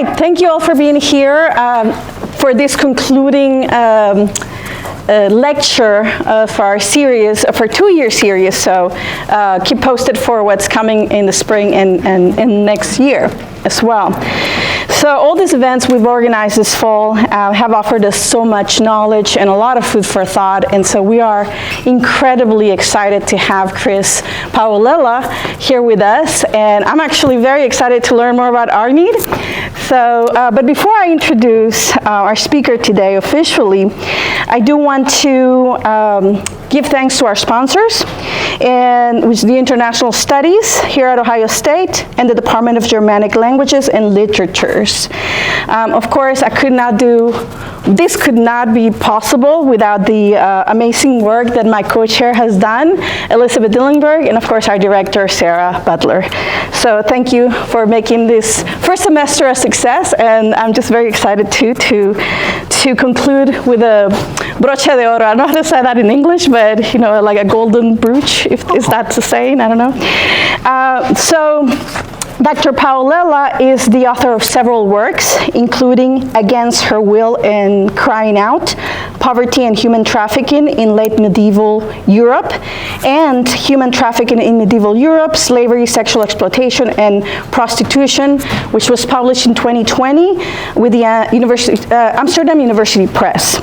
right, thank you all for being here for this concluding lecture of our series, of our 2-year series. So keep posted for what's coming in the spring and next year as well. So all these events we've organized this fall have offered us so much knowledge and a lot of food for thought, and so we are incredibly excited to have Chris Paolella here with us, and I'm actually very excited to learn more about Arneid. So, but before I introduce our speaker today officially, I do want to give thanks to our sponsors, and which is the International Studies here at Ohio State and the Department of Germanic Languages and Literatures. Of course, this could not be possible without the amazing work that my co-chair has done, Elizabeth Dillenberg, and of course our director, Sarah Butler. So thank you for making this first semester a success, and I'm just very excited to conclude with a broche de oro. I don't know how to say that in English, but you know, like a golden brooch, if that's a saying, I don't know. So Dr. Paolella is the author of several works, including Against Her Will and Crying Out, Poverty and Human Trafficking in Late Medieval Europe, and Human Trafficking in Medieval Europe, Slavery, Sexual Exploitation, and Prostitution, which was published in 2020 with the Amsterdam University Press.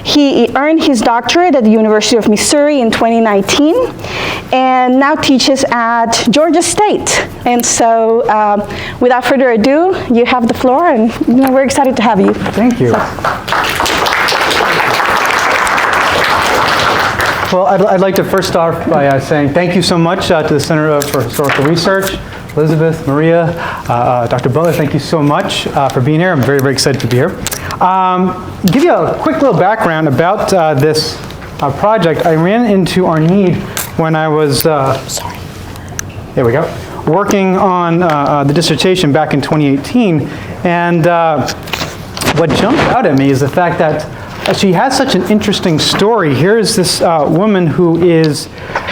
He earned his doctorate at the University of Missouri in 2019, and now teaches at Georgia State. And so, without further ado, you have the floor, and we're excited to have you. Thank you. Well, I'd like to first start by saying thank you so much to the Center for Historical Research, Elizabeth, Maria, Dr. Butler, thank you so much for being here. I'm very, very excited to be here. Give you a quick little background about this project. I ran into Arneid when I was, there we go, working on the dissertation back in 2018, and what jumped out at me is the fact that she has such an interesting story. Here is this woman who is,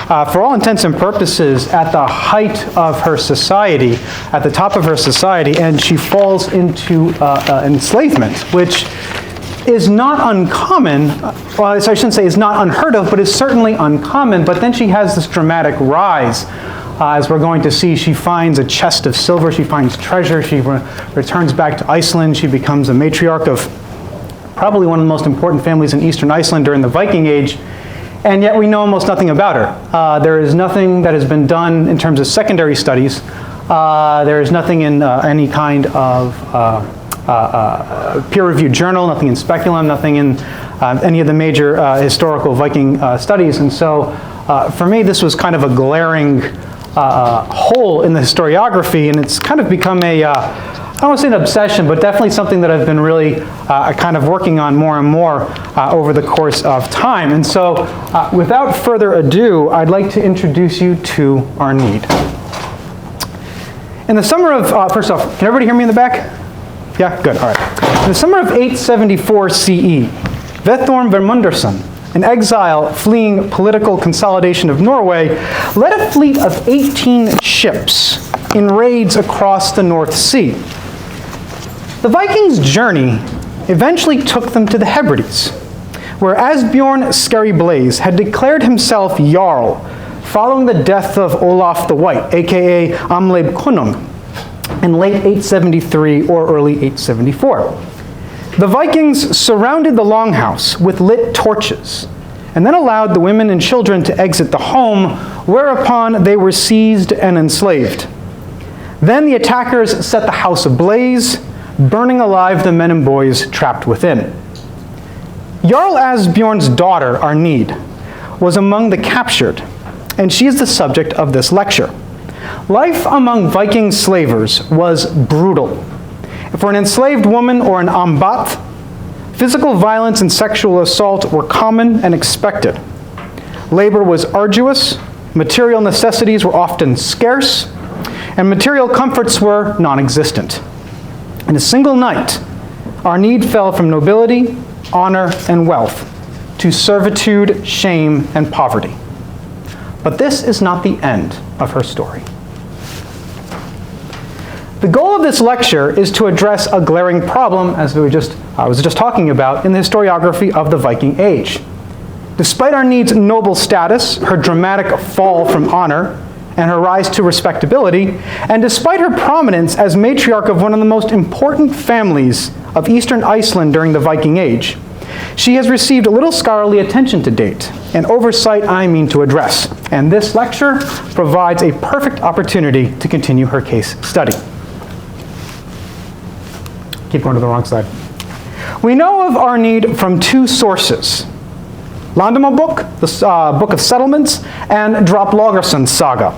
for all intents and purposes, at the height of her society, at the top of her society, and she falls into enslavement, which is not uncommon. Well, I shouldn't say is not unheard of, but is certainly uncommon. But then she has this dramatic rise. As we're going to see, she finds a chest of silver, she finds treasure, she returns back to Iceland, she becomes a matriarch of probably one of the most important families in eastern Iceland during the Viking Age, and yet we know almost nothing about her. There is nothing that has been done in terms of secondary studies. There is nothing in any kind of peer-reviewed journal, nothing in Speculum, nothing in any of the major historical Viking studies, and so for me this was kind of a glaring hole in the historiography, and it's kind of become a I don't want to say an obsession, but definitely something that I've been really kind of working on more and more over the course of time. And so, without further ado, I'd like to introduce you to Arneid. In the summer of, first off, can everybody hear me in the back? Yeah, good, all right. In the summer of 874 CE, Vethorm Vermundarson, an exile fleeing political consolidation of Norway, led a fleet of 18 ships in raids across the North Sea. The Vikings' journey eventually took them to the Hebrides, where Asbjorn Skerryblaze had declared himself Jarl following the death of Olaf the White, aka Amleb Konung, in late 873 or early 874. The Vikings surrounded the longhouse with lit torches and then allowed the women and children to exit the home, whereupon they were seized and enslaved. Then the attackers set the house ablaze, burning alive the men and boys trapped within. Jarl Asbjorn's daughter, Arneid, was among the captured, and she is the subject of this lecture. Life among Viking slavers was brutal. For an enslaved woman or an ambat, physical violence and sexual assault were common and expected. Labor was arduous, material necessities were often scarce, and material comforts were non-existent. In a single night, Arneid fell from nobility, honor, and wealth to servitude, shame, and poverty. But this is not the end of her story. The goal of this lecture is to address a glaring problem, as I was just talking about, in the historiography of the Viking Age. Despite Arneid's noble status, her dramatic fall from honor, and her rise to respectability, and despite her prominence as matriarch of one of the most important families of eastern Iceland during the Viking Age, she has received little scholarly attention to date, an oversight I mean to address, and this lecture provides a perfect opportunity to continue her case study. Keep going to the wrong side. We know of Arneid from two sources: Landnámabók, the Book of Settlements, and Droplaugarson Saga.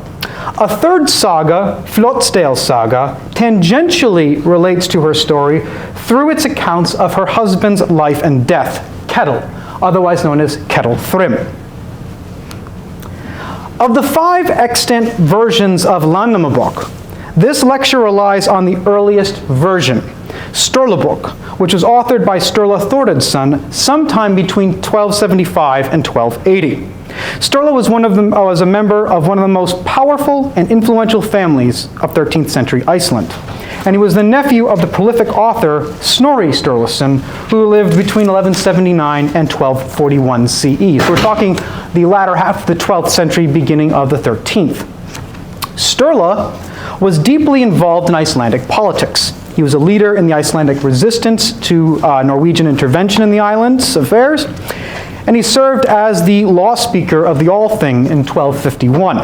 A third saga, Flottsdale Saga, tangentially relates to her story through its accounts of her husband's life and death, Ketil, otherwise known as Ketil Thrym. Of the 5 extant versions of Landnámabók, this lecture relies on the earliest version, Sturlubók, which was authored by Sturla Thordarson sometime between 1275 and 1280. Sturla was a member of one of the most powerful and influential families of 13th century Iceland. And he was the nephew of the prolific author Snorri Sturluson, who lived between 1179 and 1241 CE. So we're talking the latter half of the 12th century, beginning of the 13th. Sturla was deeply involved in Icelandic politics. He was a leader in the Icelandic resistance to Norwegian intervention in the island's affairs, and he served as the law speaker of the Althing in 1251.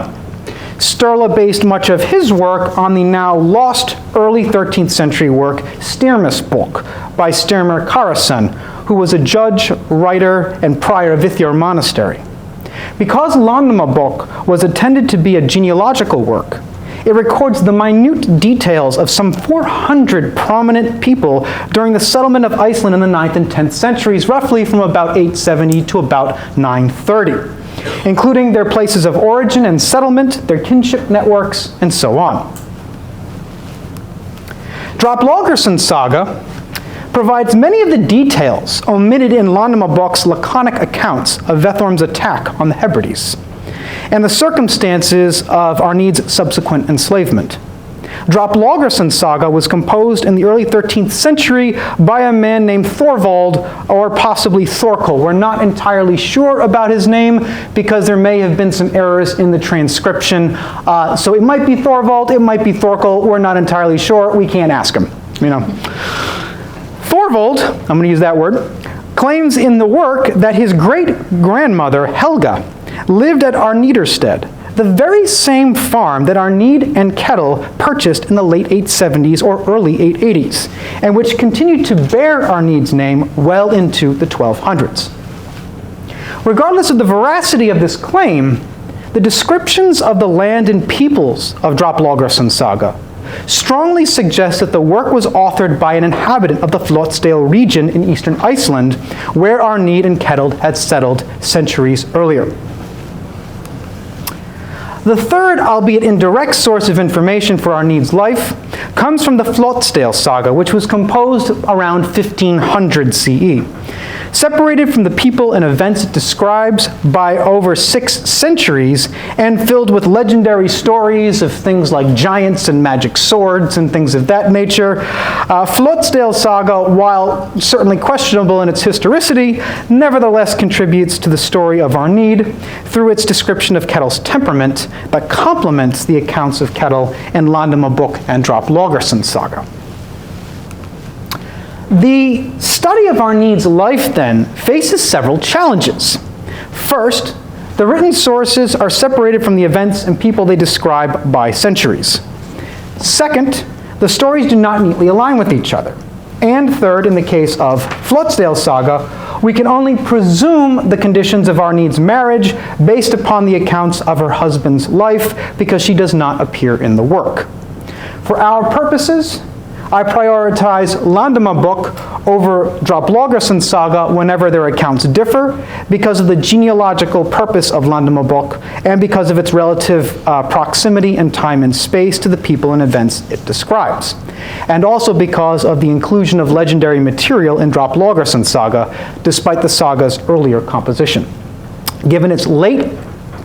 Sturla based much of his work on the now lost early 13th century work Styrmisbók by Styrmir Karason, who was a judge, writer, and prior of Vithjar Monastery. Because Landnámabók was intended to be a genealogical work, it records the minute details of some 400 prominent people during the settlement of Iceland in the 9th and 10th centuries, roughly from about 870 to about 930, including their places of origin and settlement, their kinship networks, and so on. Droplaugarson Saga provides many of the details omitted in Landnámabók's laconic accounts of Vethorm's attack on the Hebrides and the circumstances of Arneid's subsequent enslavement. Droplaugarson Saga was composed in the early 13th century by a man named Thorvald, or possibly Thorkel. We're not entirely sure about his name because there may have been some errors in the transcription. So it might be Thorvald, it might be Thorkel. We're not entirely sure. We can't ask him. Thorvald, I'm going to use that word, claims in the work that his great-grandmother, Helga, lived at Arneiderstead, the very same farm that Arneid and Ketil purchased in the late 870s or early 880s, and which continued to bear Arneid's name well into the 1200s. Regardless of the veracity of this claim, the descriptions of the land and peoples of Droplaugarson Saga strongly suggest that the work was authored by an inhabitant of the Flottsdale region in eastern Iceland, where Arneid and Ketil had settled centuries earlier. The third, albeit indirect, source of information for Arneid's life comes from the Flottsdale Saga, which was composed around 1500 CE. Separated from the people and events it describes by over 6 centuries and filled with legendary stories of things like giants and magic swords and things of that nature, Flottsdale Saga, while certainly questionable in its historicity, nevertheless contributes to the story of Arneid through its description of Ketil's temperament that complements the accounts of Ketil in Landnámabók and Droplaugarson Saga. The study of Arneid's life, then, faces several challenges. First, the written sources are separated from the events and people they describe by centuries. Second, the stories do not neatly align with each other. And third, in the case of Flottsdale Saga, we can only presume the conditions of Arneid's marriage based upon the accounts of her husband's life, because she does not appear in the work. For our purposes, I prioritize Landnámabók over Droplaugarson Saga whenever their accounts differ, because of the genealogical purpose of Landnámabók and because of its relative proximity in time and space to the people and events it describes, and also because of the inclusion of legendary material in Droplaugarson Saga, despite the saga's earlier composition. Given its late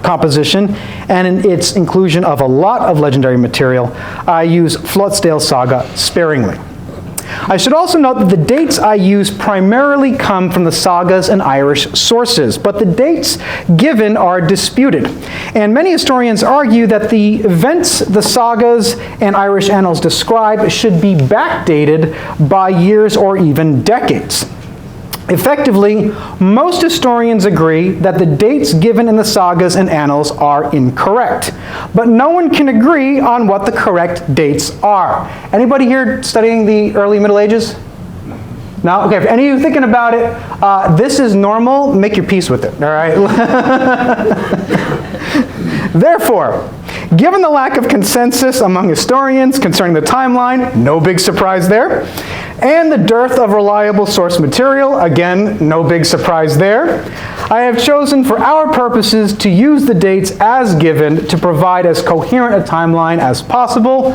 composition and in its inclusion of a lot of legendary material, I use Flatzdale Saga sparingly. I should also note that the dates I use primarily come from the sagas and Irish sources, but the dates given are disputed. And many historians argue that the events the sagas and Irish annals describe should be backdated by years or even decades. Effectively, most historians agree that the dates given in the sagas and annals are incorrect, but no one can agree on what the correct dates are. Anybody here studying the early Middle Ages? No? Okay, if any of you thinking about it, this is normal, make your peace with it, all right? Therefore, given the lack of consensus among historians concerning the timeline, no big surprise there, and the dearth of reliable source material, again, no big surprise there, I have chosen for our purposes to use the dates as given to provide as coherent a timeline as possible,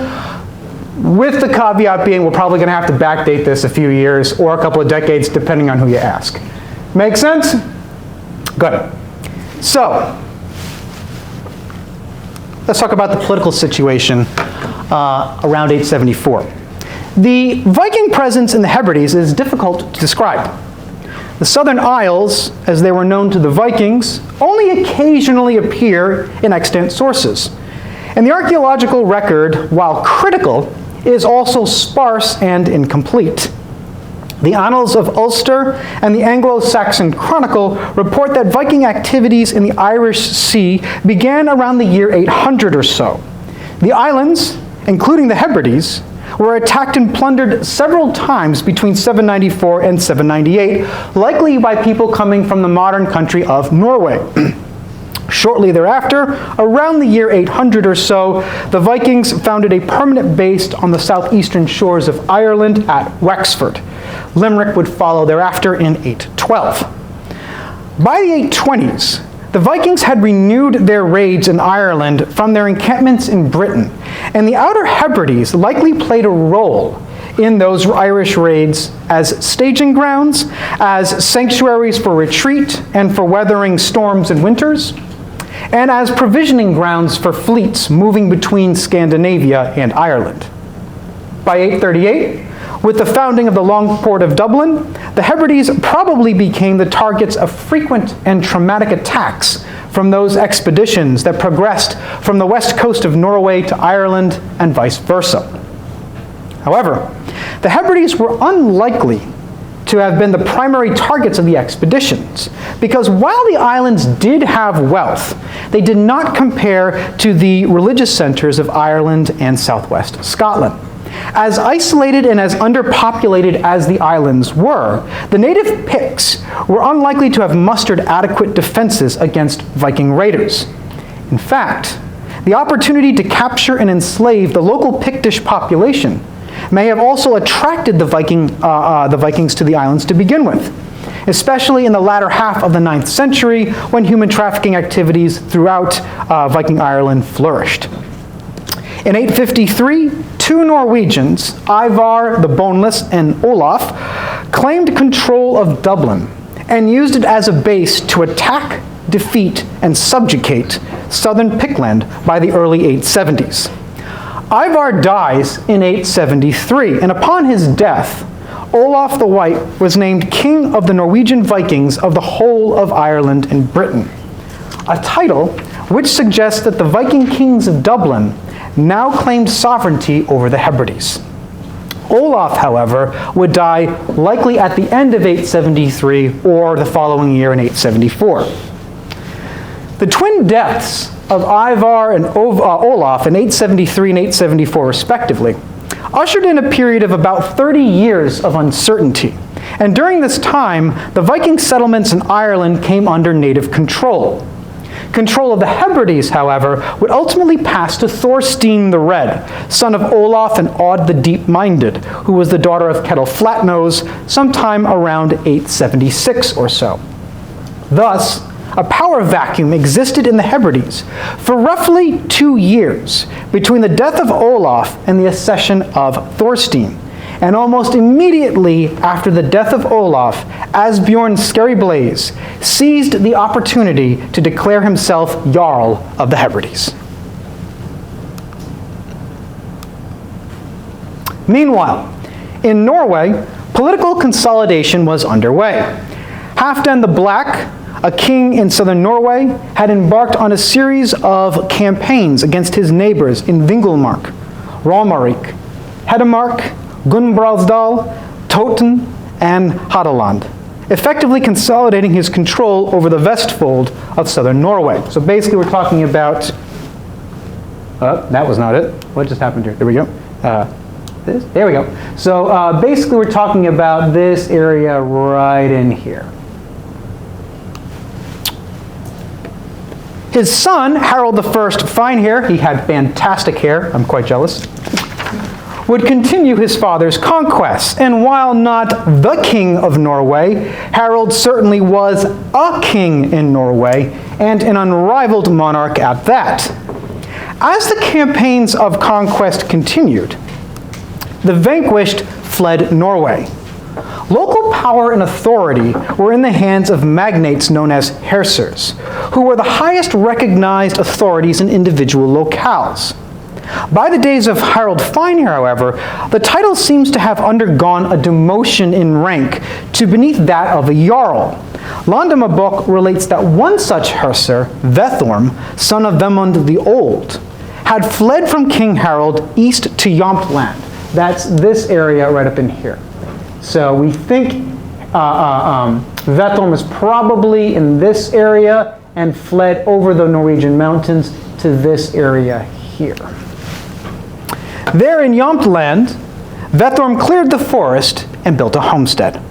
with the caveat being we're probably going to have to backdate this a few years or a couple of decades depending on who you ask. Make sense? Good. So, let's talk about the political situation around 874. The Viking presence in the Hebrides is difficult to describe. The southern isles, as they were known to the Vikings, only occasionally appear in extant sources. And the archaeological record, while critical, is also sparse and incomplete. The Annals of Ulster and the Anglo-Saxon Chronicle report that Viking activities in the Irish Sea began around the year 800 or so. The islands, including the Hebrides, were attacked and plundered several times between 794 and 798, likely by people coming from the modern country of Norway. Shortly thereafter, around the year 800 or so, the Vikings founded a permanent base on the southeastern shores of Ireland at Wexford. Limerick would follow thereafter in 812. By the 820s, the Vikings had renewed their raids in Ireland from their encampments in Britain, and the Outer Hebrides likely played a role in those Irish raids as staging grounds, as sanctuaries for retreat and for weathering storms and winters, and as provisioning grounds for fleets moving between Scandinavia and Ireland. By 838, with the founding of the Long Port of Dublin, the Hebrides probably became the targets of frequent and traumatic attacks from those expeditions that progressed from the west coast of Norway to Ireland and vice versa. However, the Hebrides were unlikely to have been the primary targets of the expeditions, because while the islands did have wealth, they did not compare to the religious centers of Ireland and southwest Scotland. As isolated and as underpopulated as the islands were, the native Picts were unlikely to have mustered adequate defenses against Viking raiders. In fact, the opportunity to capture and enslave the local Pictish population may have also attracted the Vikings to the islands to begin with, especially in the latter half of the 9th century when human trafficking activities throughout Viking Ireland flourished. In 853, two Norwegians, Ivar the Boneless and Olaf, claimed control of Dublin and used it as a base to attack, defeat, and subjugate southern Pictland by the early 870s. Ivar dies in 873, and upon his death, Olaf the White was named King of the Norwegian Vikings of the whole of Ireland and Britain, a title which suggests that the Viking kings of Dublin now claimed sovereignty over the Hebrides. Olaf, however, would die likely at the end of 873 or the following year in 874. The twin deaths of Ivar and Olaf in 873 and 874 respectively ushered in a period of about 30 years of uncertainty. And during this time, the Viking settlements in Ireland came under native control. Control of the Hebrides, however, would ultimately pass to Thorstein the Red, son of Olaf and Odd the Deep-Minded, who was the daughter of Kettle Flatnose sometime around 876 or so. Thus, a power vacuum existed in the Hebrides for roughly 2 years between the death of Olaf and the accession of Thorstein, and almost immediately after the death of Olaf, Asbjorn Skerryblaze seized the opportunity to declare himself Jarl of the Hebrides. Meanwhile, in Norway, political consolidation was underway. Halfdan the Black, a king in southern Norway, had embarked on a series of campaigns against his neighbors in Vingulmark, Romerike, Hedmark, Gunbralsdal, Toten, and Hadeland, effectively consolidating his control over the Vestfold of southern Norway. So basically we're talking about, that was not it. What just happened here? There we go. There we go. So basically we're talking about this area right in here. His son, Harald I, fine hair, he had fantastic hair, I'm quite jealous, would continue his father's conquests. And while not the king of Norway, Harald certainly was a king in Norway, and an unrivaled monarch at that. As the campaigns of conquest continued, the vanquished fled Norway. Local power and authority were in the hands of magnates known as hersers, who were the highest recognized authorities in individual locales. By the days of Harald Finehair, however, the title seems to have undergone a demotion in rank to beneath that of a jarl. Landnámabók relates that one such herser, Vethorm, son of Vemund the Old, had fled from King Harald east to Jämtland. That's this area right up in here. So we think Vethorm is probably in this area and fled over the Norwegian mountains to this area here. There in Jämtland, Vethorm cleared the forest and built a homestead.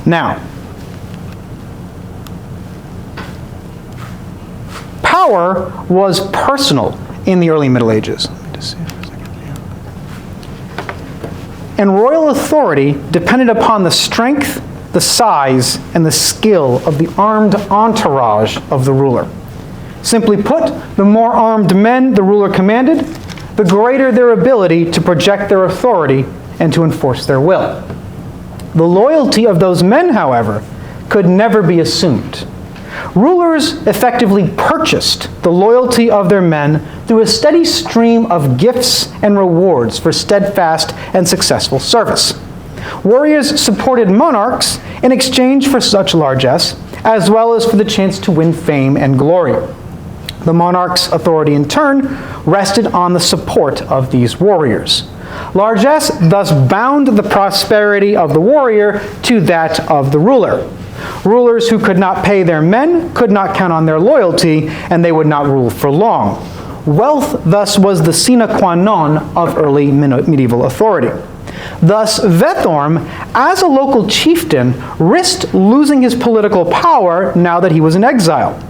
Now, power was personal in the early Middle Ages. Let me just see for a second. And royal authority depended upon the strength, the size, and the skill of the armed entourage of the ruler. Simply put, the more armed men the ruler commanded, the greater their ability to project their authority and to enforce their will. The loyalty of those men, however, could never be assumed. Rulers effectively purchased the loyalty of their men through a steady stream of gifts and rewards for steadfast and successful service. Warriors supported monarchs in exchange for such largesse, as well as for the chance to win fame and glory. The monarch's authority in turn rested on the support of these warriors. Largesse thus bound the prosperity of the warrior to that of the ruler. Rulers who could not pay their men could not count on their loyalty, and they would not rule for long. Wealth thus was the sine qua non of early medieval authority. Thus, Vethorm, as a local chieftain, risked losing his political power now that he was in exile.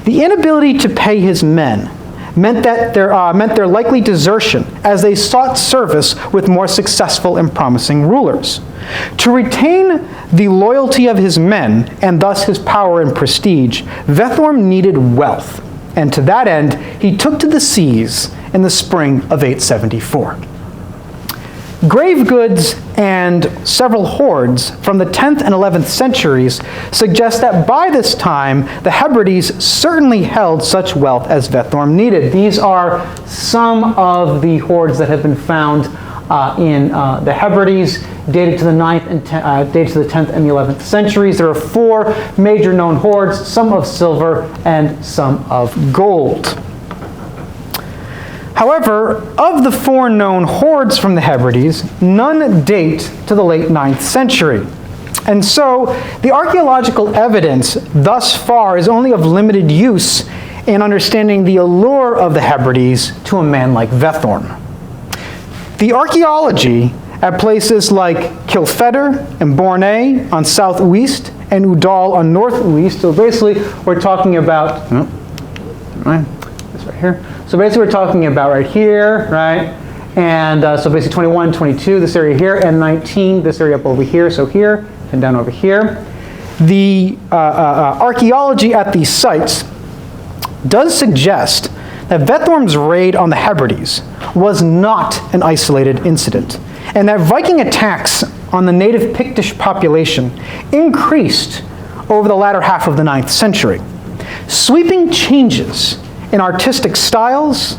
The inability to pay his men meant their likely desertion as they sought service with more successful and promising rulers. To retain the loyalty of his men, and thus his power and prestige, Vethorm needed wealth, and to that end, he took to the seas in the spring of 874. Grave goods and several hoards from the 10th and 11th centuries suggest that by this time, the Hebrides certainly held such wealth as Vethorm needed. These are some of the hoards that have been found in the Hebrides, dated to the 10th and the 11th centuries. There are 4 major known hoards, some of silver and some of gold. However, of the 4 known hoards from the Hebrides, none date to the late 9th century. And so, the archaeological evidence thus far is only of limited use in understanding the allure of the Hebrides to a man like Vethorm. The archaeology at places like Kilfeder and Bornay on southwest and Udal on northwest, so basically we're talking about, this right here. So basically we're talking about right here, right? And so basically 21, 22, this area here, and 19, this area up over here, so here, and down over here. The archaeology at these sites does suggest that Vethorm's raid on the Hebrides was not an isolated incident. and that Viking attacks on the native Pictish population increased over the latter half of the 9th century. Sweeping changes in artistic styles,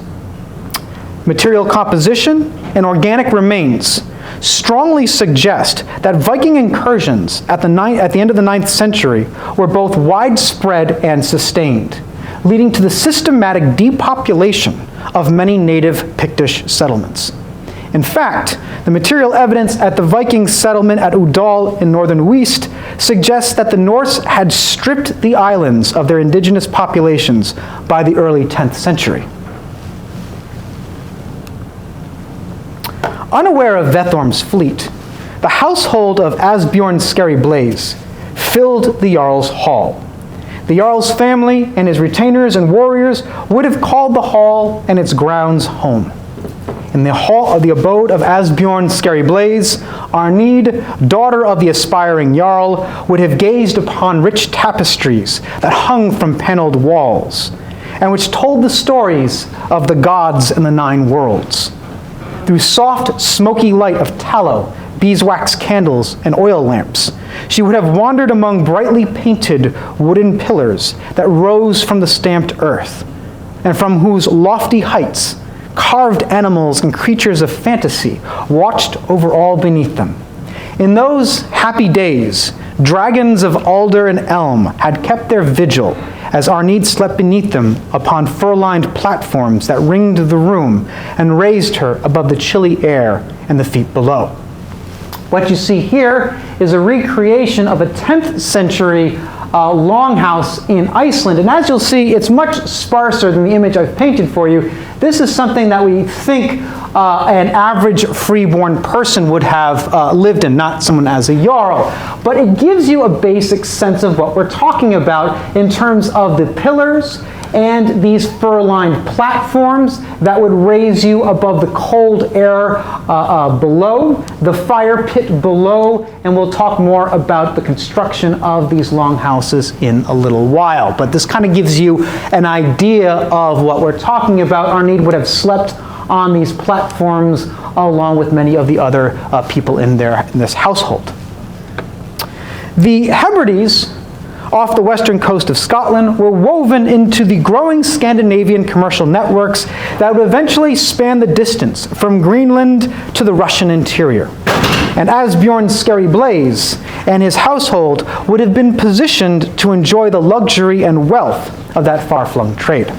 material composition, and organic remains strongly suggest that Viking incursions at the end of the 9th century were both widespread and sustained, leading to the systematic depopulation of many native Pictish settlements. In fact, the material evidence at the Viking settlement at Udal in northern Uist suggests that the Norse had stripped the islands of their indigenous populations by the early 10th century. Unaware of Vethorm's fleet, the household of Asbjorn Skerryblaze filled the Jarl's hall. The Jarl's family and his retainers and warriors would have called the hall and its grounds home. In the hall of the abode of Asbjorn Skerryblaze, Arneid, daughter of the aspiring Jarl, would have gazed upon rich tapestries that hung from paneled walls, and which told the stories of the gods and the 9 worlds. Through soft, smoky light of tallow, beeswax candles, and oil lamps, she would have wandered among brightly painted wooden pillars that rose from the stamped earth, and from whose lofty heights carved animals and creatures of fantasy watched over all beneath them. In those happy days, dragons of alder and elm had kept their vigil as Arneid slept beneath them upon fur-lined platforms that ringed the room and raised her above the chilly air and the feet below. What you see here is a recreation of a 10th century longhouse in Iceland. And as you'll see, it's much sparser than the image I've painted for you. This is something that we think an average freeborn person would have lived in, not someone as a Jarl. But it gives you a basic sense of what we're talking about in terms of the pillars and these fur-lined platforms that would raise you above the cold air below, the fire pit below, and we'll talk more about the construction of these longhouses in a little while. But this kind of gives you an idea of what we're talking about. Arneid would have slept on these platforms along with many of the other people in this household. The Hebrides off the western coast of Scotland were woven into the growing Scandinavian commercial networks that would eventually span the distance from Greenland to the Russian interior. And Asbjorn Skerryblaze and his household would have been positioned to enjoy the luxury and wealth of that far-flung trade.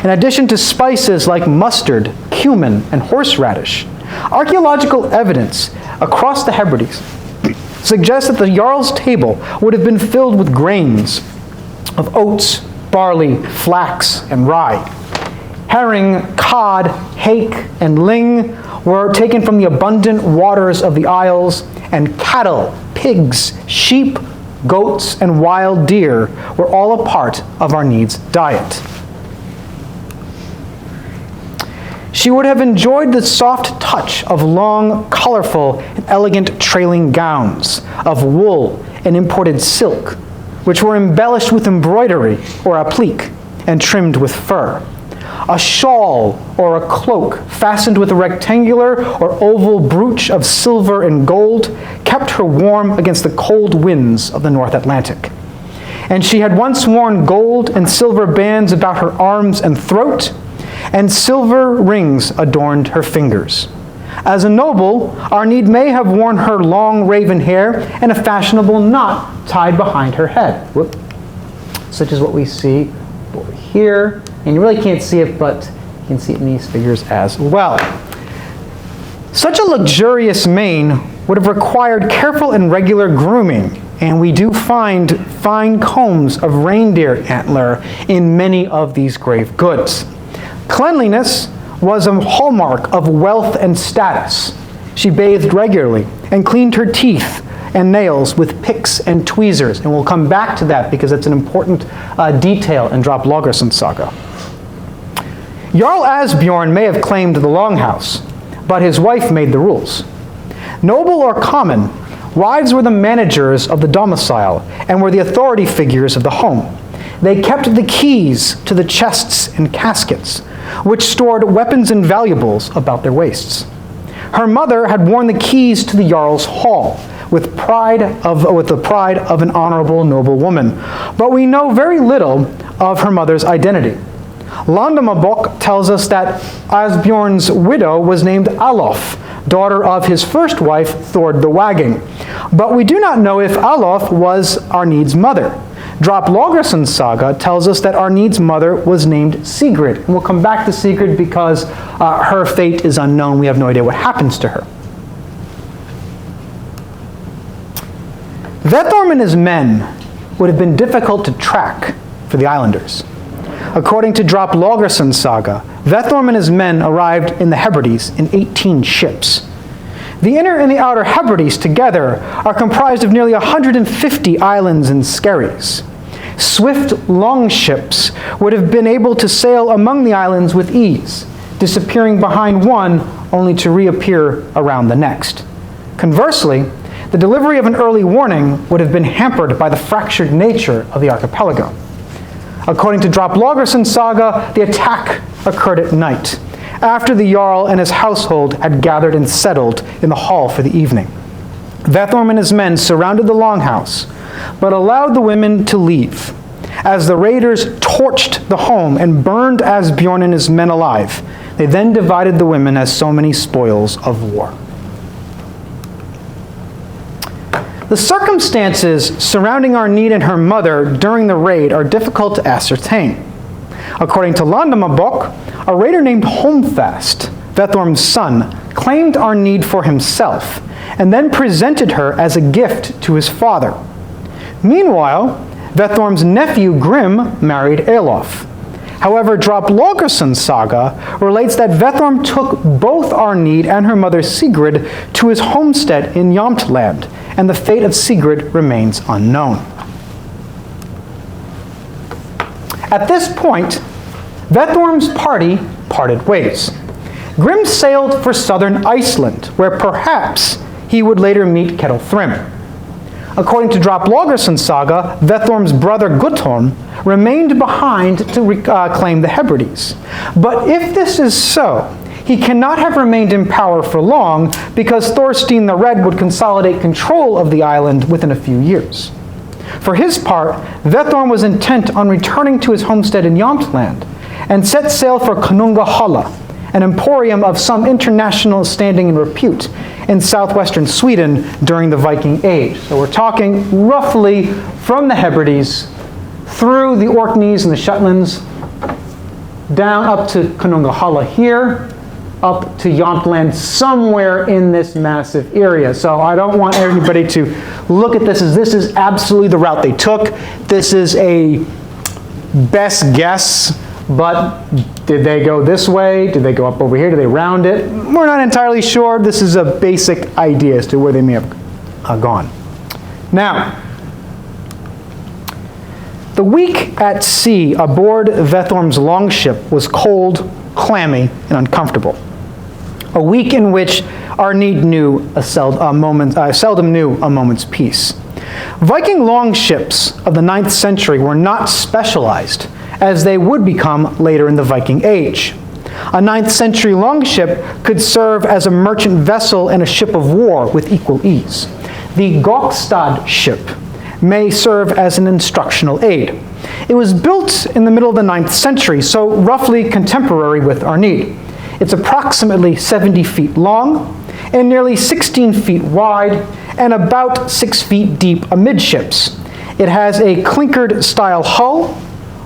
In addition to spices like mustard, cumin, and horseradish, archaeological evidence across the Hebrides suggests that the Jarl's table would have been filled with grains of oats, barley, flax, and rye. Herring, cod, hake, and ling were taken from the abundant waters of the isles, and cattle, pigs, sheep, goats, and wild deer were all a part of Arneid's diet. She would have enjoyed the soft touch of long, colorful, and elegant trailing gowns of wool and imported silk, which were embellished with embroidery or applique and trimmed with fur. A shawl or a cloak fastened with a rectangular or oval brooch of silver and gold kept her warm against the cold winds of the North Atlantic. And she had once worn gold and silver bands about her arms and throat, and silver rings adorned her fingers. As a noble, Arneid may have worn her long raven hair and a fashionable knot tied behind her head, such as what we see over here. And you really can't see it, but you can see it in these figures as well. Such a luxurious mane would have required careful and regular grooming, and we do find fine combs of reindeer antler in many of these grave goods. Cleanliness was a hallmark of wealth and status. She bathed regularly and cleaned her teeth and nails with picks and tweezers, and we'll come back to that because it's an important detail in Droplaugarson Saga. Jarl Asbjorn may have claimed the longhouse, but his wife made the rules. Noble or common, wives were the managers of the domicile and were the authority figures of the home. They kept the keys to the chests and caskets, which stored weapons and valuables about their waists. Her mother had worn the keys to the Jarl's hall with the pride of an honorable noble woman. But we know very little of her mother's identity. Landnámabók tells us that Asbjorn's widow was named Alof, daughter of his first wife, Thord the Wagging. But we do not know if Alof was Arneid's mother. Droplaugarson Saga tells us that Arneid's mother was named Sigrid. And we'll come back to Sigrid because her fate is unknown. We have no idea what happens to her. Vethorm and his men would have been difficult to track for the islanders. According to Droplaugarson Saga, Vethorm and his men arrived in the Hebrides in 18 ships. The inner and the outer Hebrides together are comprised of nearly 150 islands and skerries. Swift longships would have been able to sail among the islands with ease, disappearing behind one only to reappear around the next. Conversely, the delivery of an early warning would have been hampered by the fractured nature of the archipelago. According to Droplaugarson Saga, the attack occurred at night, after the Jarl and his household had gathered and settled in the hall for the evening. Vethorm and his men surrounded the longhouse, but allowed the women to leave. As the raiders torched the home and burned Asbjorn and his men alive, they then divided the women as so many spoils of war. The circumstances surrounding Arneid and her mother during the raid are difficult to ascertain. According to Landnámabók, a raider named Holmfast, Vethorm's son, claimed Arneid for himself and then presented her as a gift to his father. Meanwhile, Vethorm's nephew Grim married Elof. However, Droplaugarson Saga relates that Vethorm took both Arneid and her mother Sigrid to his homestead in Jämtland, and the fate of Sigrid remains unknown. At this point, Vethorm's party parted ways. Grim sailed for southern Iceland, where perhaps he would later meet Ketilthrym. According to Droplaugarson Saga, Vethorm's brother Guttorm remained behind to claim the Hebrides. But if this is so, he cannot have remained in power for long because Thorstein the Red would consolidate control of the island within a few years. For his part, Vethorm was intent on returning to his homestead in Jämtland and set sail for Konungahalla, an emporium of some international standing and repute in southwestern Sweden during the Viking Age. So we're talking roughly from the Hebrides through the Orkneys and the Shetlands, down up to Konungahalla here, up to Jämtland, somewhere in this massive area. So I don't want anybody to look at this as this is absolutely the route they took. This is a best guess, but did they go this way? Did they go up over here? Did they round it? We're not entirely sure. This is a basic idea as to where they may have gone. Now, the week at sea aboard Vethorm's longship was cold, clammy, and uncomfortable. A week in which Arneid seldom knew a moment's peace. Viking longships of the 9th century were not specialized, as they would become later in the Viking Age. A 9th century longship could serve as a merchant vessel and a ship of war with equal ease. The Gokstad ship may serve as an instructional aid. It was built in the middle of the 9th century, so roughly contemporary with Arneid. It's approximately 70 feet long and nearly 16 feet wide and about 6 feet deep amidships. It has a clinkered style hull,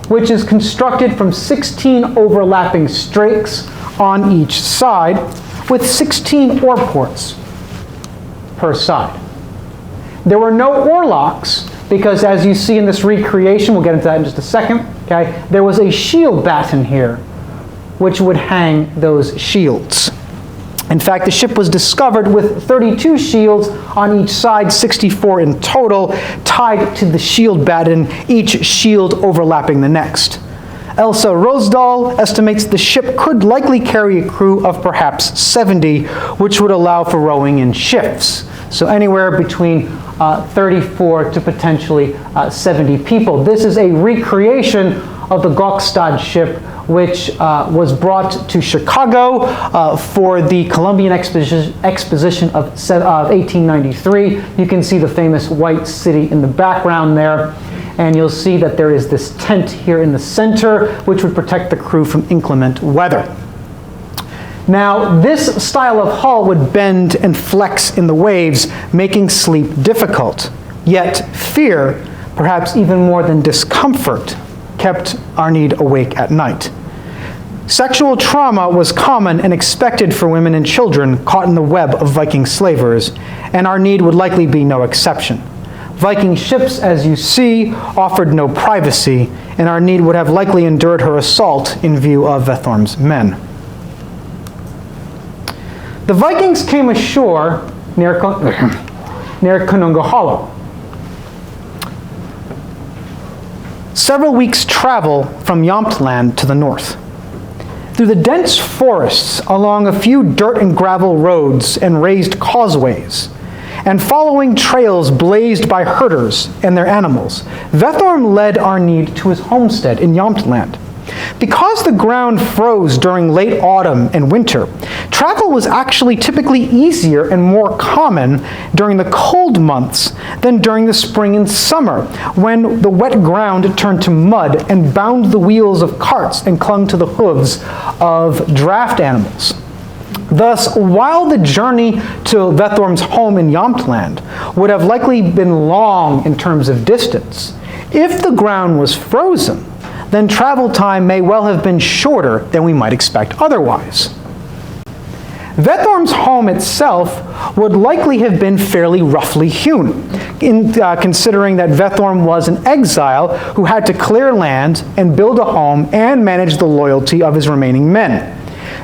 which is constructed from 16 overlapping strakes on each side with 16 oar ports per side. There were no oarlocks because, as you see in this recreation, we'll get into that in just a second, okay, there was a shield batten here which would hang those shields. In fact, the ship was discovered with 32 shields on each side, 64 in total, tied to the shield batten, each shield overlapping the next. Elsa Rosdahl estimates the ship could likely carry a crew of perhaps 70, which would allow for rowing in shifts. So anywhere between 34 to potentially 70 people. This is a recreation of the Gokstad ship, which was brought to Chicago for the Columbian Exposition of 1893. You can see the famous White City in the background there. And you'll see that there is this tent here in the center, which would protect the crew from inclement weather. Now, this style of hull would bend and flex in the waves, making sleep difficult. Yet fear, perhaps even more than discomfort, kept Arneid awake at night. Sexual trauma was common and expected for women and children caught in the web of Viking slavers, and Arneid would likely be no exception. Viking ships, as you see, offered no privacy, and Arneid would have likely endured her assault in view of Vethorm's men. The Vikings came ashore near Conungahala, several weeks' travel from Jämtland to the north. Through the dense forests, along a few dirt and gravel roads and raised causeways, and following trails blazed by herders and their animals, Vethorm led Arneid to his homestead in Jämtland. Because the ground froze during late autumn and winter, travel was actually typically easier and more common during the cold months than during the spring and summer, when the wet ground turned to mud and bound the wheels of carts and clung to the hooves of draft animals. Thus, while the journey to Vethorm's home in Jämtland would have likely been long in terms of distance, if the ground was frozen, then travel time may well have been shorter than we might expect otherwise. Vethorm's home itself would likely have been fairly roughly hewn, considering that Vethorm was an exile who had to clear land and build a home and manage the loyalty of his remaining men.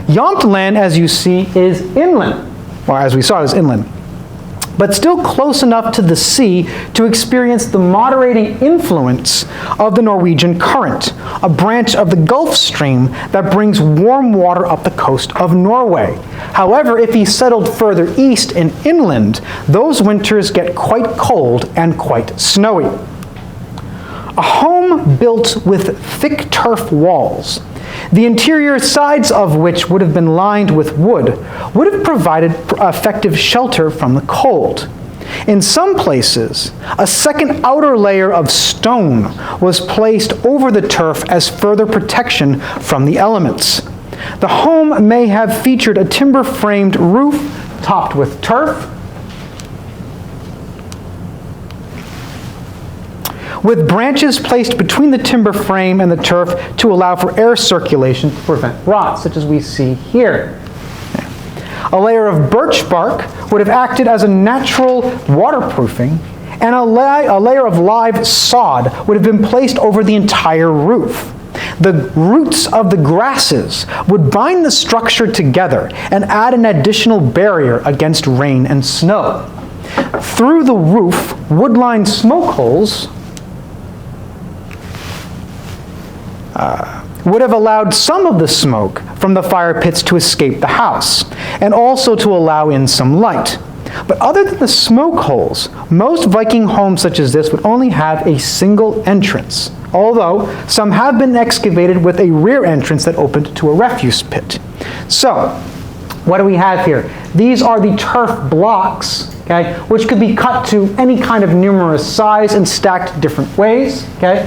Jämtland, as you see, is inland, or as we saw, it was inland, but still close enough to the sea to experience the moderating influence of the Norwegian current, a branch of the Gulf Stream that brings warm water up the coast of Norway. However, if he settled further east and inland, those winters get quite cold and quite snowy. A home built with thick turf walls, the interior sides of which would have been lined with wood, would have provided effective shelter from the cold. In some places, a second outer layer of stone was placed over the turf as further protection from the elements. The home may have featured a timber-framed roof topped with turf, with branches placed between the timber frame and the turf to allow for air circulation to prevent rot, such as we see here. A layer of birch bark would have acted as a natural waterproofing, and a layer of live sod would have been placed over the entire roof. The roots of the grasses would bind the structure together and add an additional barrier against rain and snow. Through the roof, wood-lined smoke holes would have allowed some of the smoke from the fire pits to escape the house, and also to allow in some light. But other than the smoke holes, most Viking homes such as this would only have a single entrance, although some have been excavated with a rear entrance that opened to a refuse pit. So, what do we have here? These are the turf blocks, okay, which could be cut to any kind of numerous size and stacked different ways, okay,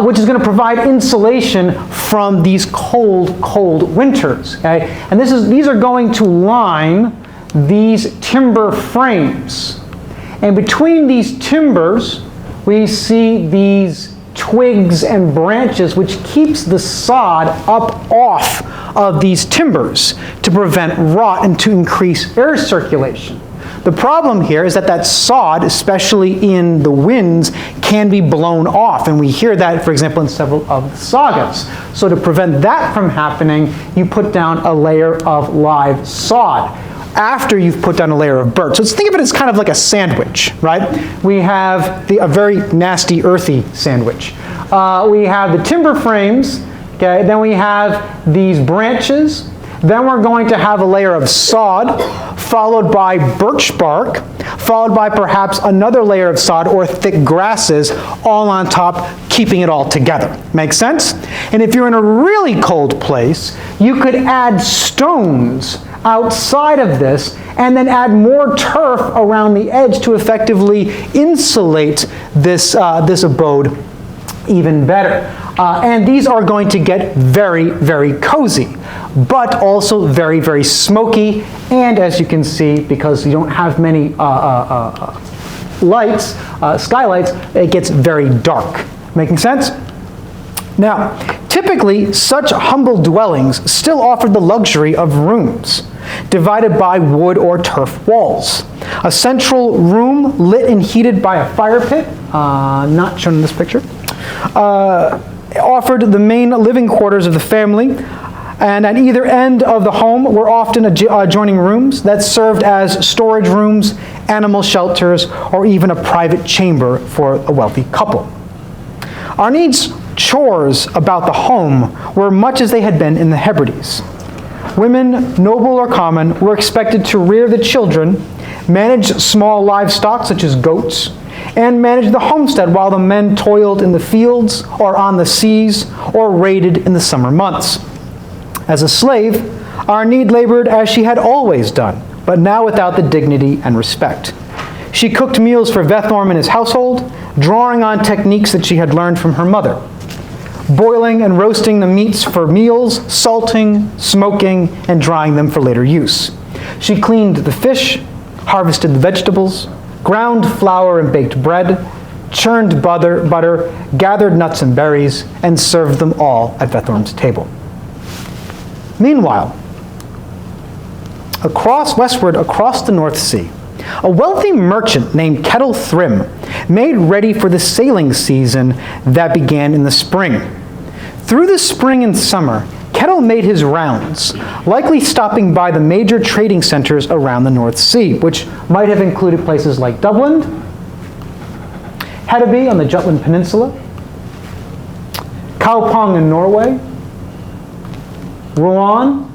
which is going to provide insulation from these cold winters, okay? And these are going to line these timber frames. And between these timbers, we see these twigs and branches, which keeps the sod up off of these timbers to prevent rot and to increase air circulation. The problem here is that that sod, especially in the winds, can be blown off. And we hear that, for example, in several of the sagas. So to prevent that from happening, you put down a layer of live sod after you've put down a layer of birch. So think of it as kind of like a sandwich, right? We have a very nasty, earthy sandwich. We have the timber frames, okay? Then we have these branches. Then we're going to have a layer of sod, followed by birch bark, followed by perhaps another layer of sod or thick grasses, all on top, keeping it all together. Make sense? And if you're in a really cold place, you could add stones outside of this and then add more turf around the edge to effectively insulate this, this abode even better. And these are going to get very, very cozy, but also very, very smoky. And as you can see, because you don't have many lights, skylights, it gets very dark. Making sense? Now, typically, such humble dwellings still offered the luxury of rooms, divided by wood or turf walls. A central room lit and heated by a fire pit, not shown in this picture, offered the main living quarters of the family, and at either end of the home were often adjoining rooms that served as storage rooms, animal shelters, or even a private chamber for a wealthy couple. Arneid's chores about the home were much as they had been in the Hebrides. Women, noble or common, were expected to rear the children, manage small livestock such as goats, and manage the homestead while the men toiled in the fields or on the seas or raided in the summer months. As a slave, Arneid labored as she had always done, but now without the dignity and respect. She cooked meals for Vethorm and his household, drawing on techniques that she had learned from her mother. Boiling and roasting the meats for meals, salting, smoking, and drying them for later use. She cleaned the fish, harvested the vegetables, ground flour and baked bread, churned butter, gathered nuts and berries, and served them all at Vethorm's table. Meanwhile, westward across the North Sea, a wealthy merchant named Kettle Thrym made ready for the sailing season that began in the spring. Through the spring and summer, Kettle made his rounds, likely stopping by the major trading centers around the North Sea, which might have included places like Dublin, Hedeby on the Jutland Peninsula, Kaupang in Norway, Rouen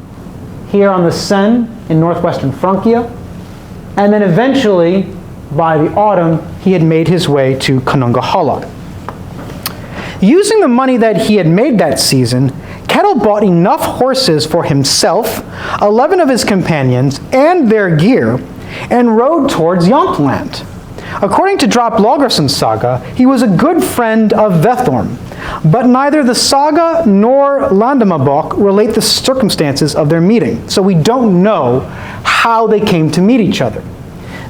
here on the Seine in northwestern Francia, and then eventually, by the autumn, he had made his way to Canungahala. Using the money that he had made that season, Kettle bought enough horses for himself, 11 of his companions, and their gear, and rode towards Jämtland. According to Droplaugarson Saga, he was a good friend of Vethorm, but neither the saga nor Landnámabók relate the circumstances of their meeting, so we don't know how they came to meet each other.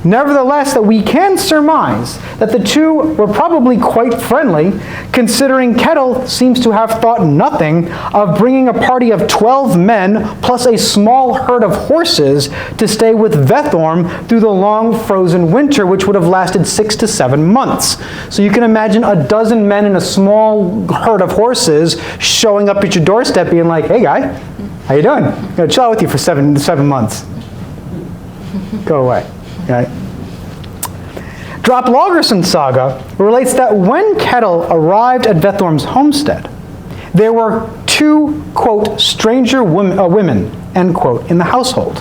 Nevertheless, that we can surmise that the two were probably quite friendly, considering Kettle seems to have thought nothing of bringing a party of 12 men plus a small herd of horses to stay with Vethorm through the long frozen winter, which would have lasted 6 to 7 months. So you can imagine a dozen men in a small herd of horses showing up at your doorstep being like, "Hey guy, how you doing? I'm gonna chill out with you for seven months. Go away." Right? Droplaugarson Saga relates that when Kettle arrived at Vethorm's homestead, there were two, quote, stranger women, end quote, in the household.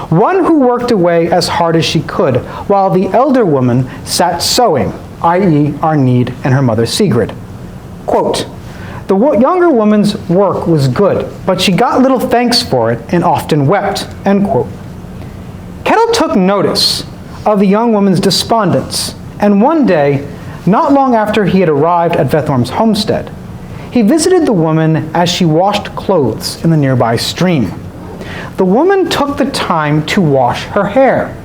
One who worked away as hard as she could, while the elder woman sat sewing, i.e. Arneid and her mother Sigrid. Quote, "The younger woman's work was good, but she got little thanks for it and often wept," end quote. Kettle took notice of the young woman's despondence, and one day, not long after he had arrived at Vethorm's homestead, he visited the woman as she washed clothes in the nearby stream. The woman took the time to wash her hair,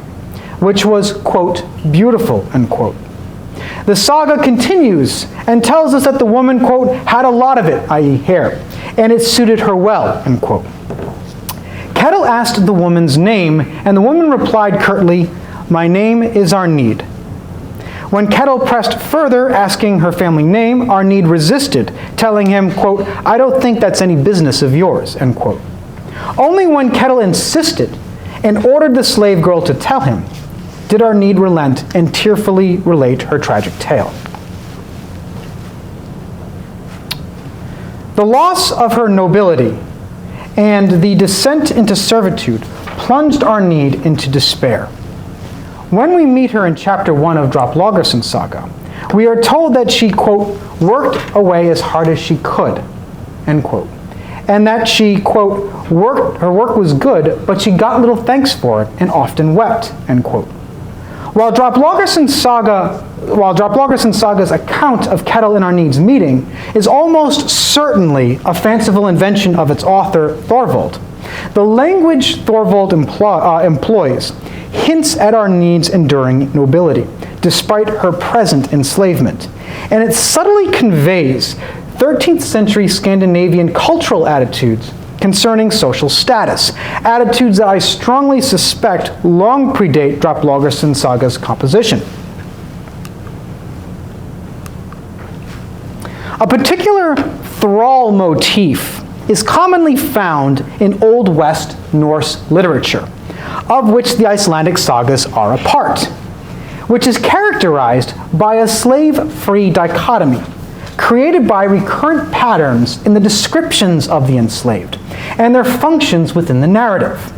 which was, quote, "beautiful," end quote. The saga continues and tells us that the woman, quote, "had a lot of it," i.e. hair, and it suited her well, end quote. Kettle asked the woman's name, and the woman replied curtly, "My name is Arneid." When Kettle pressed further, asking her family name, Arneid resisted, telling him, quote, "I don't think that's any business of yours," end quote. Only when Kettle insisted and ordered the slave girl to tell him, did Arneid relent and tearfully relate her tragic tale. The loss of her nobility and the descent into servitude plunged Arneid into despair. When we meet her in chapter 1 of Droplaugarson Saga, we are told that she, quote, worked away as hard as she could, end quote, and that she, quote, her work was good, but she got little thanks for it and often wept, end quote. While Droplaugarson Saga's account of Kettle and Arneid's meeting is almost certainly a fanciful invention of its author, Thorvald, the language Thorvald employs hints at Arneid's enduring nobility, despite her present enslavement, and it subtly conveys 13th century Scandinavian cultural attitudes concerning social status, attitudes that I strongly suspect long predate Droplaugarson Saga's composition. A particular thrall motif is commonly found in Old West Norse literature, of which the Icelandic sagas are a part, which is characterized by a slave-free dichotomy, created by recurrent patterns in the descriptions of the enslaved and their functions within the narrative.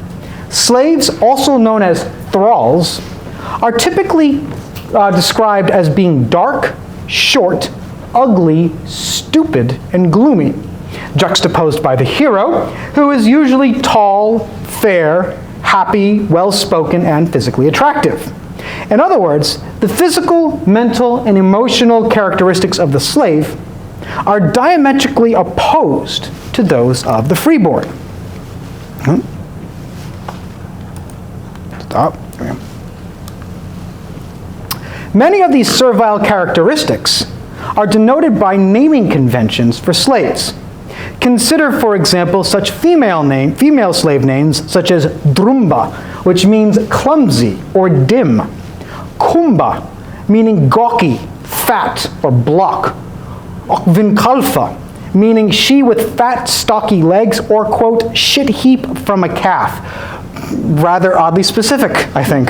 Slaves, also known as thralls, are typically described as being dark, short, ugly, stupid, and gloomy, juxtaposed by the hero, who is usually tall, fair, happy, well-spoken, and physically attractive. In other words, the physical, mental, and emotional characteristics of the slave are diametrically opposed to those of the freeborn. Stop. There we go. Many of these servile characteristics are denoted by naming conventions for slaves. Consider, for example, such female slave names such as Drumba, which means clumsy or dim. Kumba, meaning gawky, fat, or block. Okvinkalfa, meaning she with fat, stocky legs, or, quote, shit heap from a calf. Rather oddly specific, I think.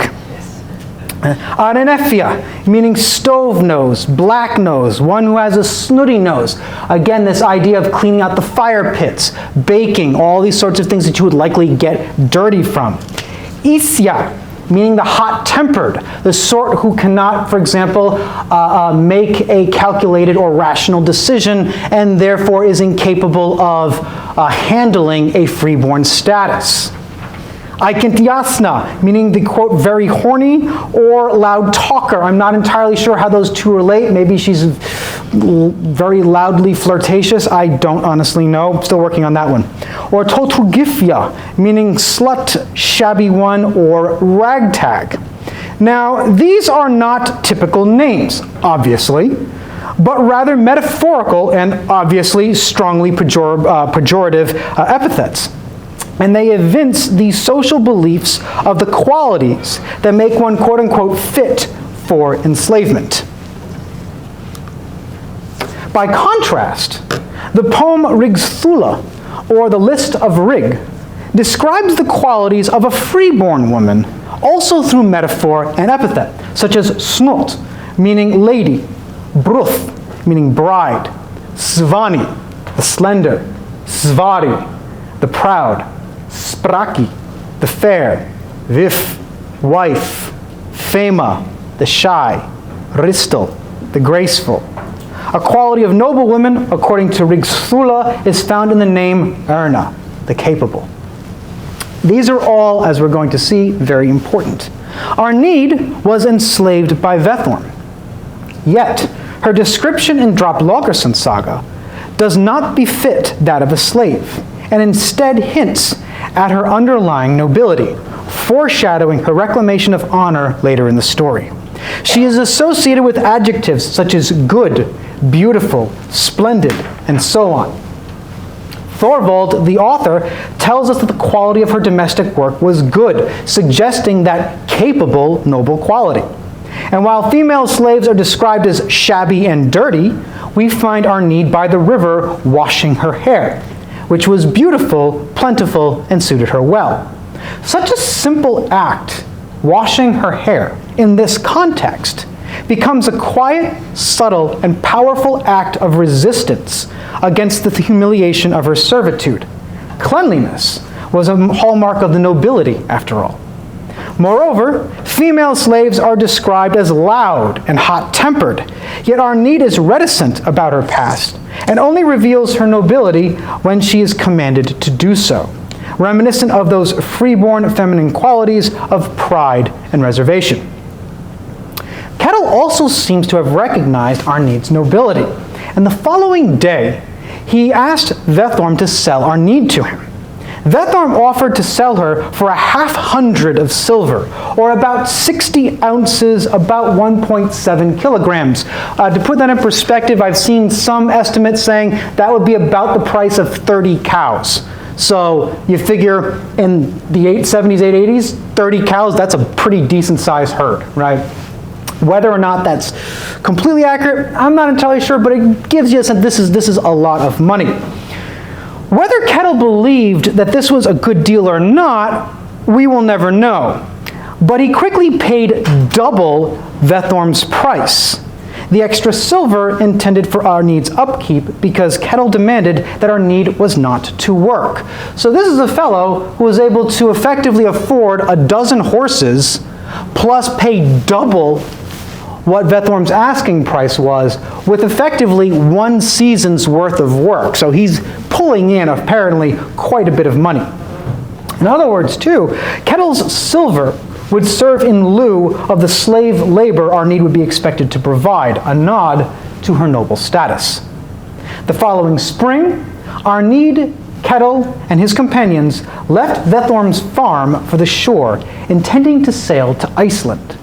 Arenefia, meaning stove nose, black nose, one who has a snooty nose. Again, this idea of cleaning out the fire pits, baking, all these sorts of things that you would likely get dirty from. Isya, meaning the hot-tempered, the sort who cannot, for example, make a calculated or rational decision and therefore is incapable of handling a freeborn status. Aikentyasna, meaning the, quote, very horny or loud talker. I'm not entirely sure how those two relate. Maybe she's very loudly flirtatious. I don't honestly know. I'm still working on that one. Or Totugifya, meaning slut, shabby one, or ragtag. Now, these are not typical names, obviously, but rather metaphorical and obviously strongly pejorative epithets. And they evince the social beliefs of the qualities that make one, quote unquote, fit for enslavement. By contrast, the poem Rigsthula, or the List of Rig, describes the qualities of a freeborn woman, also through metaphor and epithet, such as snult, meaning lady, bruth, meaning bride, svani, the slender, svari, the proud, spraki, the fair, vif, wife, fema, the shy, ristel, the graceful. A quality of noble women, according to Rigsthula, is found in the name Erna, the capable. These are all, as we're going to see, very important. Arneid was enslaved by Vethorm. Yet, her description in Droplaugarson Saga does not befit that of a slave, and instead hints at her underlying nobility, foreshadowing her reclamation of honor later in the story. She is associated with adjectives such as good, beautiful, splendid, and so on. Thorvald, the author, tells us that the quality of her domestic work was good, suggesting that capable, noble quality. And while female slaves are described as shabby and dirty, we find Arneid by the river washing her hair, which was beautiful, plentiful, and suited her well. Such a simple act, washing her hair, in this context, becomes a quiet, subtle, and powerful act of resistance against the humiliation of her servitude, Cleanliness was a hallmark of the nobility, after all. Moreover, female slaves are described as loud and hot-tempered, yet Arneid is reticent about her past and only reveals her nobility when she is commanded to do so, reminiscent of those freeborn feminine qualities of pride and reservation. Kettle also seems to have recognized Arneid's nobility, and the following day he asked Vethorm to sell Arneid to him. Vethorm offered to sell her for 500 of silver, or about 60 ounces, about 1.7 kilograms. To put that in perspective, I've seen some estimates saying that would be about the price of 30 cows. So you figure in the 870s, 880s, 30 cows, that's a pretty decent sized herd, right? Whether or not that's completely accurate, I'm not entirely sure, but it gives you a sense this is a lot of money. Whether Kettle believed that this was a good deal or not, we will never know. But he quickly paid double Vethorm's price, the extra silver intended for Arneid's upkeep, because Kettle demanded that Arneid was not to work. So this is a fellow who was able to effectively afford a dozen horses, plus pay double what Vethorm's asking price was, with effectively 1 season's worth of work. So he's pulling in, apparently, quite a bit of money. In other words, too, Kettle's silver would serve in lieu of the slave labor Arneid would be expected to provide, a nod to her noble status. The following spring, Arneid, Kettle, and his companions left Vethorm's farm for the shore, intending to sail to Iceland.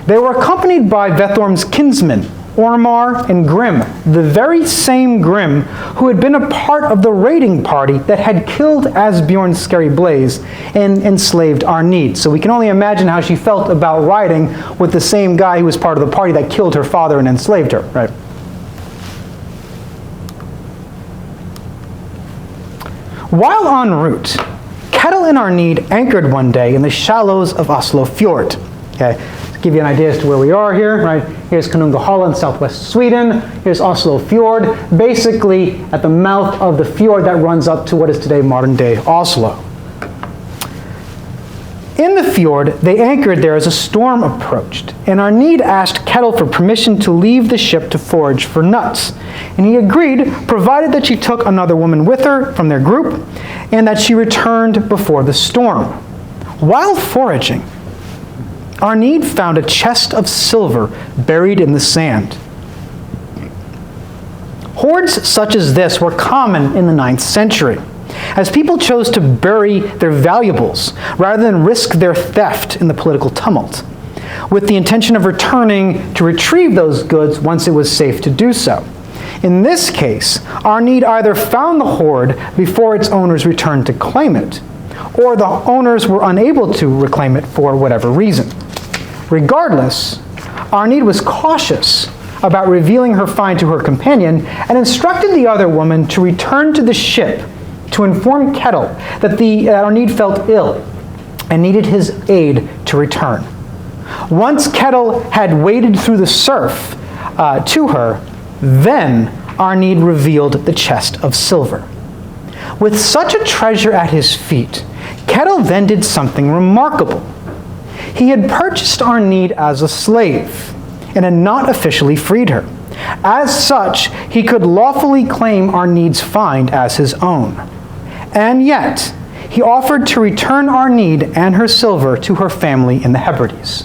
They were accompanied by Vethorm's kinsmen, Ormar and Grim, the very same Grim who had been a part of the raiding party that had killed Asbjorn Skerryblaze and enslaved Arneid. So we can only imagine how she felt about riding with the same guy who was part of the party that killed her father and enslaved her, right? While en route, Kettle and Arneid anchored one day in the shallows of Oslofjord. Okay, to give you an idea as to where we are here, right? Here's Konungahala in southwest Sweden. Here's Oslofjord, basically at the mouth of the fjord that runs up to what is today modern-day Oslo. In the fjord, they anchored there as a storm approached, and Arneid asked Kettle for permission to leave the ship to forage for nuts. And he agreed, provided that she took another woman with her from their group, and that she returned before the storm. While foraging, Arneid found a chest of silver buried in the sand. Hoards such as this were common in the 9th century, as people chose to bury their valuables rather than risk their theft in the political tumult, with the intention of returning to retrieve those goods once it was safe to do so. In this case, Arneid either found the hoard before its owners returned to claim it, or the owners were unable to reclaim it for whatever reason. Regardless, Arneid was cautious about revealing her find to her companion and instructed the other woman to return to the ship to inform Kettle that Arneid felt ill and needed his aid to return. Once Kettle had waded through the surf to her, then Arneid revealed the chest of silver. With such a treasure at his feet, Kettle then did something remarkable. He had purchased Arneid as a slave and had not officially freed her. As such, he could lawfully claim Arneid's find as his own. And yet, he offered to return Arneid and her silver to her family in the Hebrides.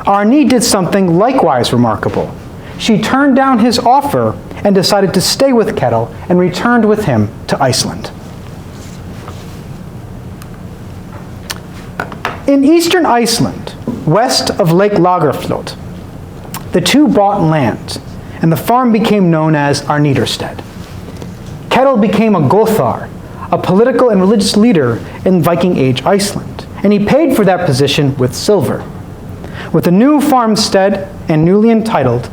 Arneid did something likewise remarkable. She turned down his offer and decided to stay with Kettle and returned with him to Iceland. In eastern Iceland, west of Lake Lagerfljót, the two bought land, and the farm became known as Arneiderstead. Kettle became a Gothar, a political and religious leader in Viking Age Iceland, and he paid for that position with silver. With a new farmstead and newly entitled,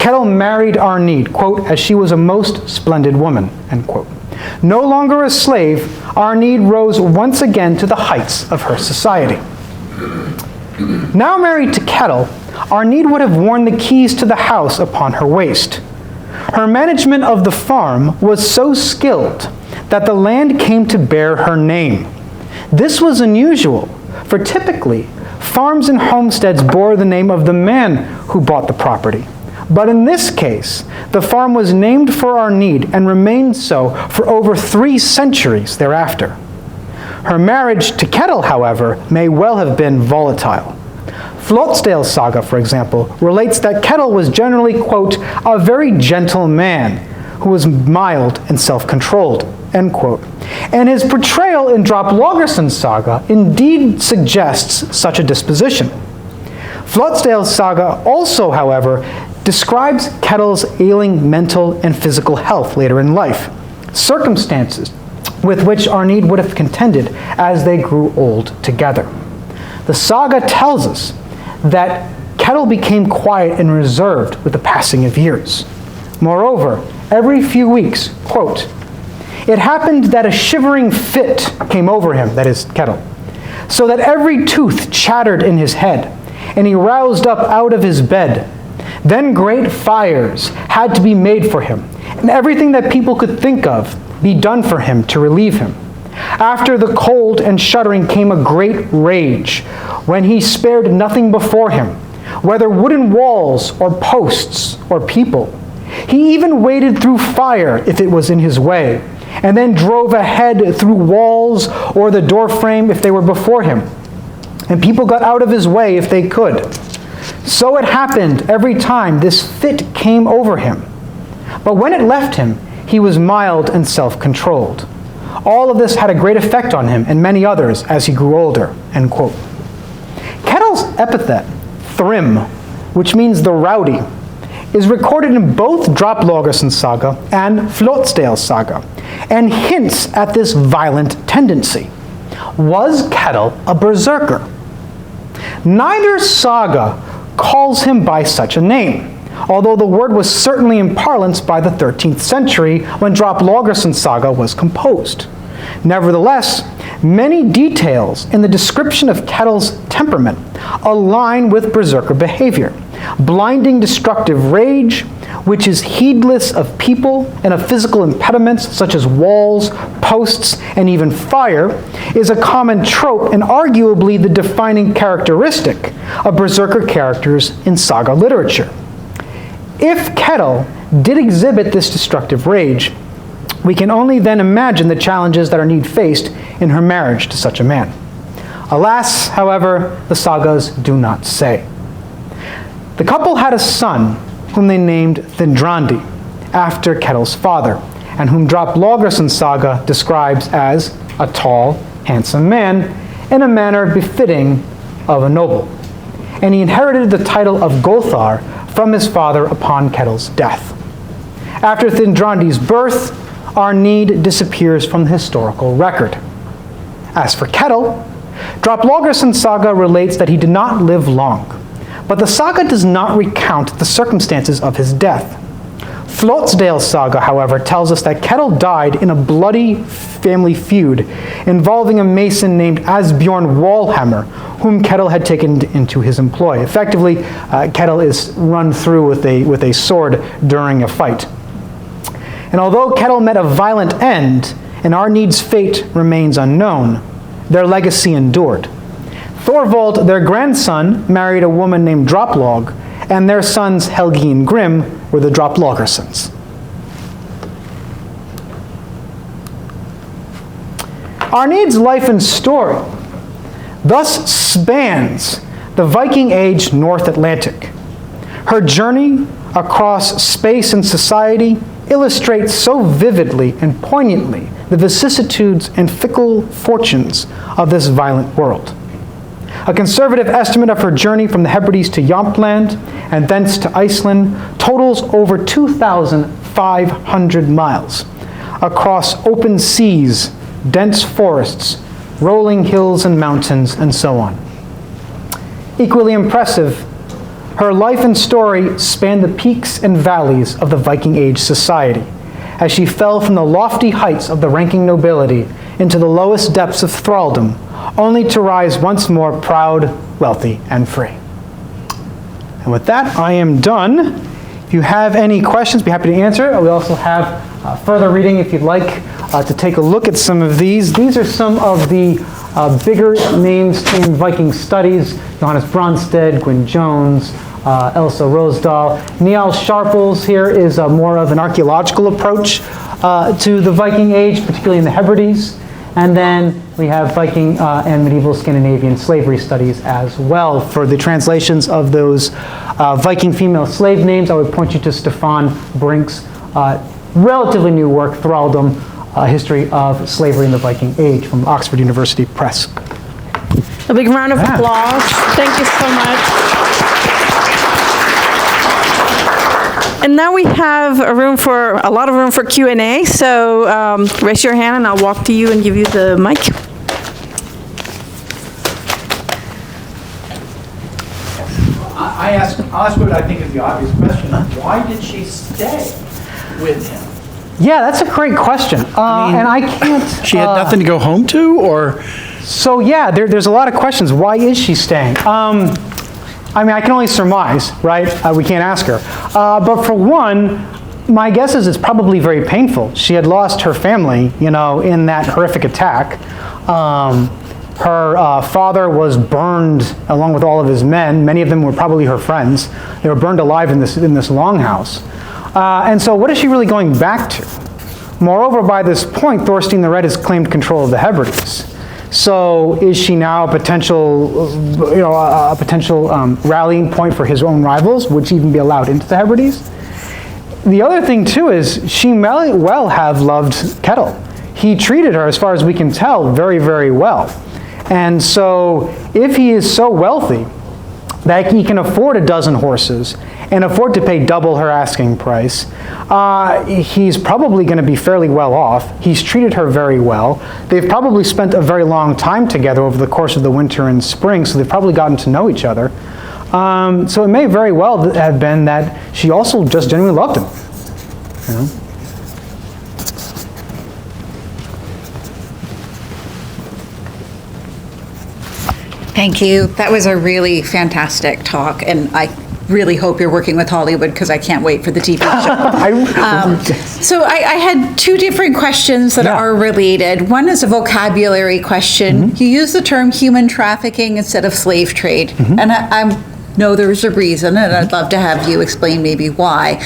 Kettle married Arneid, quote, as she was a most splendid woman, end quote. No longer a slave, Arneid rose once again to the heights of her society. Now married to Kettle, Arneid would have worn the keys to the house upon her waist. Her management of the farm was so skilled that the land came to bear her name. This was unusual, for typically, farms and homesteads bore the name of the man who bought the property. But in this case, the farm was named for Arneid and remained so for over 3 centuries thereafter. Her marriage to Ketil, however, may well have been volatile. Flottsdale's saga, for example, relates that Ketil was generally, quote, a very gentle man who was mild and self-controlled, end quote. And his portrayal in Droplaugarson Saga indeed suggests such a disposition. Flottsdale's saga also, however, describes Ketil's ailing mental and physical health later in life, circumstances with which Arneid would have contended as they grew old together. The saga tells us that Ketil became quiet and reserved with the passing of years. Moreover, every few weeks, quote, it happened that a shivering fit came over him, that is, Ketil, so that every tooth chattered in his head, and he roused up out of his bed. Then great fires had to be made for him, and everything that people could think of be done for him to relieve him. After the cold and shuddering came a great rage, when he spared nothing before him, whether wooden walls or posts or people. He even waded through fire if it was in his way, and then drove ahead through walls or the door frame if they were before him. And people got out of his way if they could. So it happened every time this fit came over him. But when it left him, he was mild and self-controlled. All of this had a great effect on him and many others as he grew older, end quote. Ketil's epithet, Thrym, which means the rowdy, is recorded in both Droplaugarson Saga and Flottsdale's Saga, and hints at this violent tendency. Was Ketil a berserker? Neither saga calls him by such a name, although the word was certainly in parlance by the 13th century when Droplaugarson Saga was composed. Nevertheless, many details in the description of Ketil's temperament align with berserker behavior. Blinding destructive rage, which is heedless of people and of physical impediments such as walls, posts, and even fire, is a common trope and arguably the defining characteristic of berserker characters in saga literature. If Ketil did exhibit this destructive rage, we can only then imagine the challenges that Arneid faced in her marriage to such a man. Alas, however, the sagas do not say. The couple had a son whom they named Thindrandi, after Ketil's father, and whom Droplaugarson Saga describes as a tall, handsome man in a manner befitting of a noble. And he inherited the title of Gothar from his father upon Ketil's death. After Thindrandi's birth, Arneid disappears from the historical record. As for Ketil, Droplaugarson Saga relates that he did not live long, but the saga does not recount the circumstances of his death. Flottsdale's Saga, however, tells us that Ketil died in a bloody family feud involving a mason named Asbjorn Wallhammer, whom Ketil had taken into his employ. Effectively, Ketil is run through with a sword during a fight. And although Ketil met a violent end, and Arneid's fate remains unknown, their legacy endured. Thorvald, their grandson, married a woman named Droplaug, and their sons Helgi and Grim were the Droplaugarsons. Arneid's life and story thus spans the Viking Age North Atlantic. Her journey across space and society illustrates so vividly and poignantly the vicissitudes and fickle fortunes of this violent world. A conservative estimate of her journey from the Hebrides to Jämtland and thence to Iceland totals over 2,500 miles across open seas, dense forests, rolling hills and mountains, and so on. Equally impressive, her life and story span the peaks and valleys of the Viking Age society, as she fell from the lofty heights of the ranking nobility into the lowest depths of thralldom, only to rise once more proud, wealthy, and free. And with that, I am done. If you have any questions, be happy to answer. We also have further reading if you'd like to take a look at some of these. These are some of the bigger names in Viking studies. Johannes Bronsted, Gwyn Jones, Elsa Rosedal. Niall Sharples here is more of an archaeological approach to the Viking Age, particularly in the Hebrides. And then we have Viking and medieval Scandinavian slavery studies as well. For the translations of those Viking female slave names, I would point you to Stefan Brink's relatively new work, Thralldom, A History of Slavery in the Viking Age, from Oxford University Press. A big round of applause. Thank you so much. And now we have a lot of room for Q&A, so raise your hand and I'll walk to you and give you the mic. I'll ask what I think is the obvious question. Why did she stay with him? Yeah, that's a great question. And I can't... She had nothing to go home to, or? So yeah, there's a lot of questions. Why is she staying? I mean, I can only surmise, right? We can't ask her. But for one, my guess is it's probably very painful. She had lost her family, in that horrific attack. Her father was burned along with all of his men. Many of them were probably her friends. They were burned alive in this longhouse. And so what is she really going back to? Moreover, by this point, Thorstein the Red has claimed control of the Hebrides. So is she now a potential rallying point for his own rivals? Would she even be allowed into the Hebrides? The other thing too is she may well have loved Kettle. He treated her, as far as we can tell, very, very well. And so if he is so wealthy that he can afford a dozen horses and afford to pay double her asking price, he's probably going to be fairly well off. He's treated her very well. They've probably spent a very long time together over the course of the winter and spring, so they've probably gotten to know each other. So it may very well have been that she also just genuinely loved him. Thank you. That was a really fantastic talk, and I really hope you're working with Hollywood because I can't wait for the TV show. So I had two different questions that are related. One is a vocabulary question. You use the term human trafficking instead of slave trade, and I know there's a reason, and I'd love to have you explain maybe why.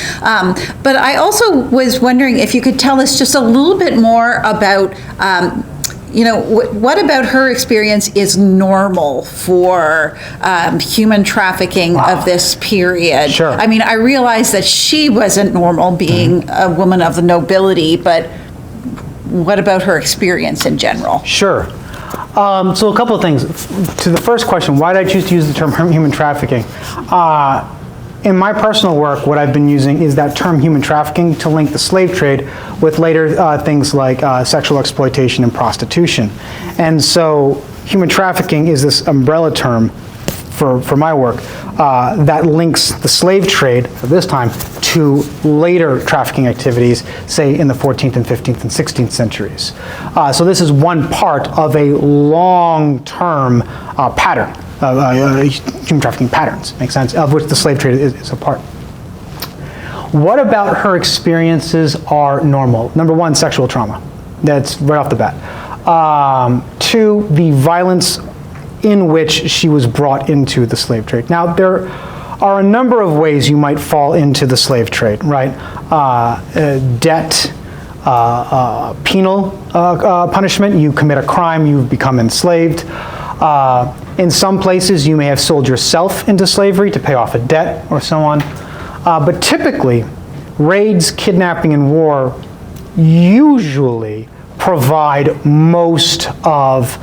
But I also was wondering if you could tell us just a little bit more about what about her experience is normal for human trafficking of this period? Sure. I mean, I realize that she wasn't normal being a woman of the nobility, but what about her experience in general? Sure. So a couple of things. To the first question, why did I choose to use the term human trafficking? In my personal work, what I've been using is that term human trafficking to link the slave trade with later things like sexual exploitation and prostitution. And so human trafficking is this umbrella term for my work that links the slave trade of this time to later trafficking activities, say in the 14th and 15th and 16th centuries. So this is one part of a long-term pattern. Human trafficking patterns, makes sense, of which the slave trade is a part. What about her experiences are normal? Number one, sexual trauma. That's right off the bat. Two, the violence in which she was brought into the slave trade. Now, there are a number of ways you might fall into the slave trade, right? Debt, penal punishment. You commit a crime, you become enslaved. In some places, you may have sold yourself into slavery to pay off a debt or so on. But typically, raids, kidnapping, and war usually provide most of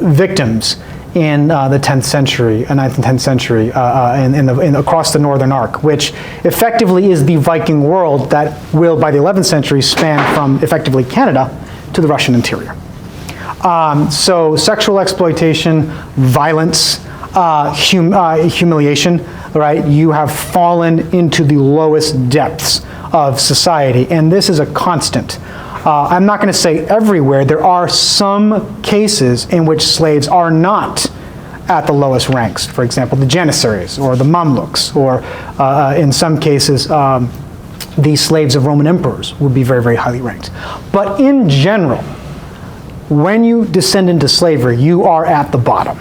victims in the 10th century, 9th and 10th century, across the northern arc, which effectively is the Viking world that will, by the 11th century, span from effectively Canada to the Russian interior. So sexual exploitation, violence, humiliation, right? You have fallen into the lowest depths of society, and this is a constant. I'm not going to say everywhere. There are some cases in which slaves are not at the lowest ranks. For example, the Janissaries or the Mamluks, or in some cases, the slaves of Roman emperors would be very, very highly ranked. But in general, when you descend into slavery, you are at the bottom.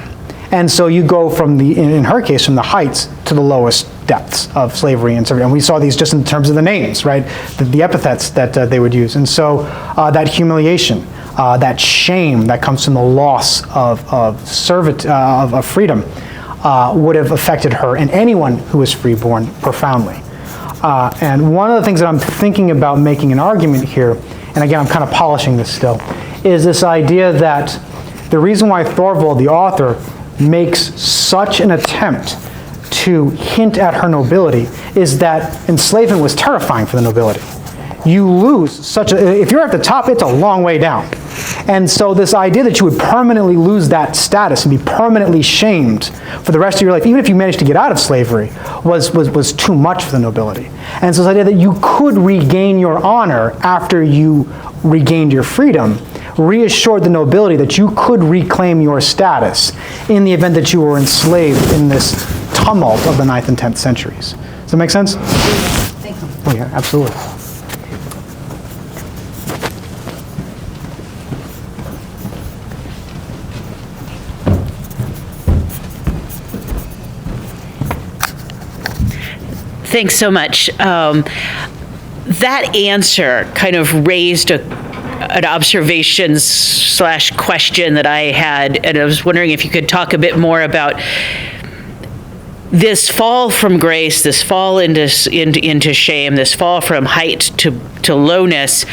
And so you go from in her case, from the heights to the lowest depths of slavery and servitude. And we saw these just in terms of the names, right? The epithets that they would use. And so that humiliation, that shame that comes from the loss of freedom would have affected her and anyone who was freeborn profoundly. And one of the things that I'm thinking about making an argument here, and again, I'm kind of polishing this still, is this idea that the reason why Thorvald, the author, makes such an attempt to hint at her nobility is that enslavement was terrifying for the nobility. You lose if you're at the top, it's a long way down. And so this idea that you would permanently lose that status and be permanently shamed for the rest of your life, even if you managed to get out of slavery, was too much for the nobility. And so this idea that you could regain your honor after you regained your freedom reassured the nobility that you could reclaim your status in the event that you were enslaved in this tumult of the 9th and 10th centuries. Does that make sense? Thank you. Oh yeah, absolutely. Thanks so much. That answer kind of raised an observation / question that I had, and I was wondering if you could talk a bit more about this fall from grace, this fall into shame, this fall from height to lowness,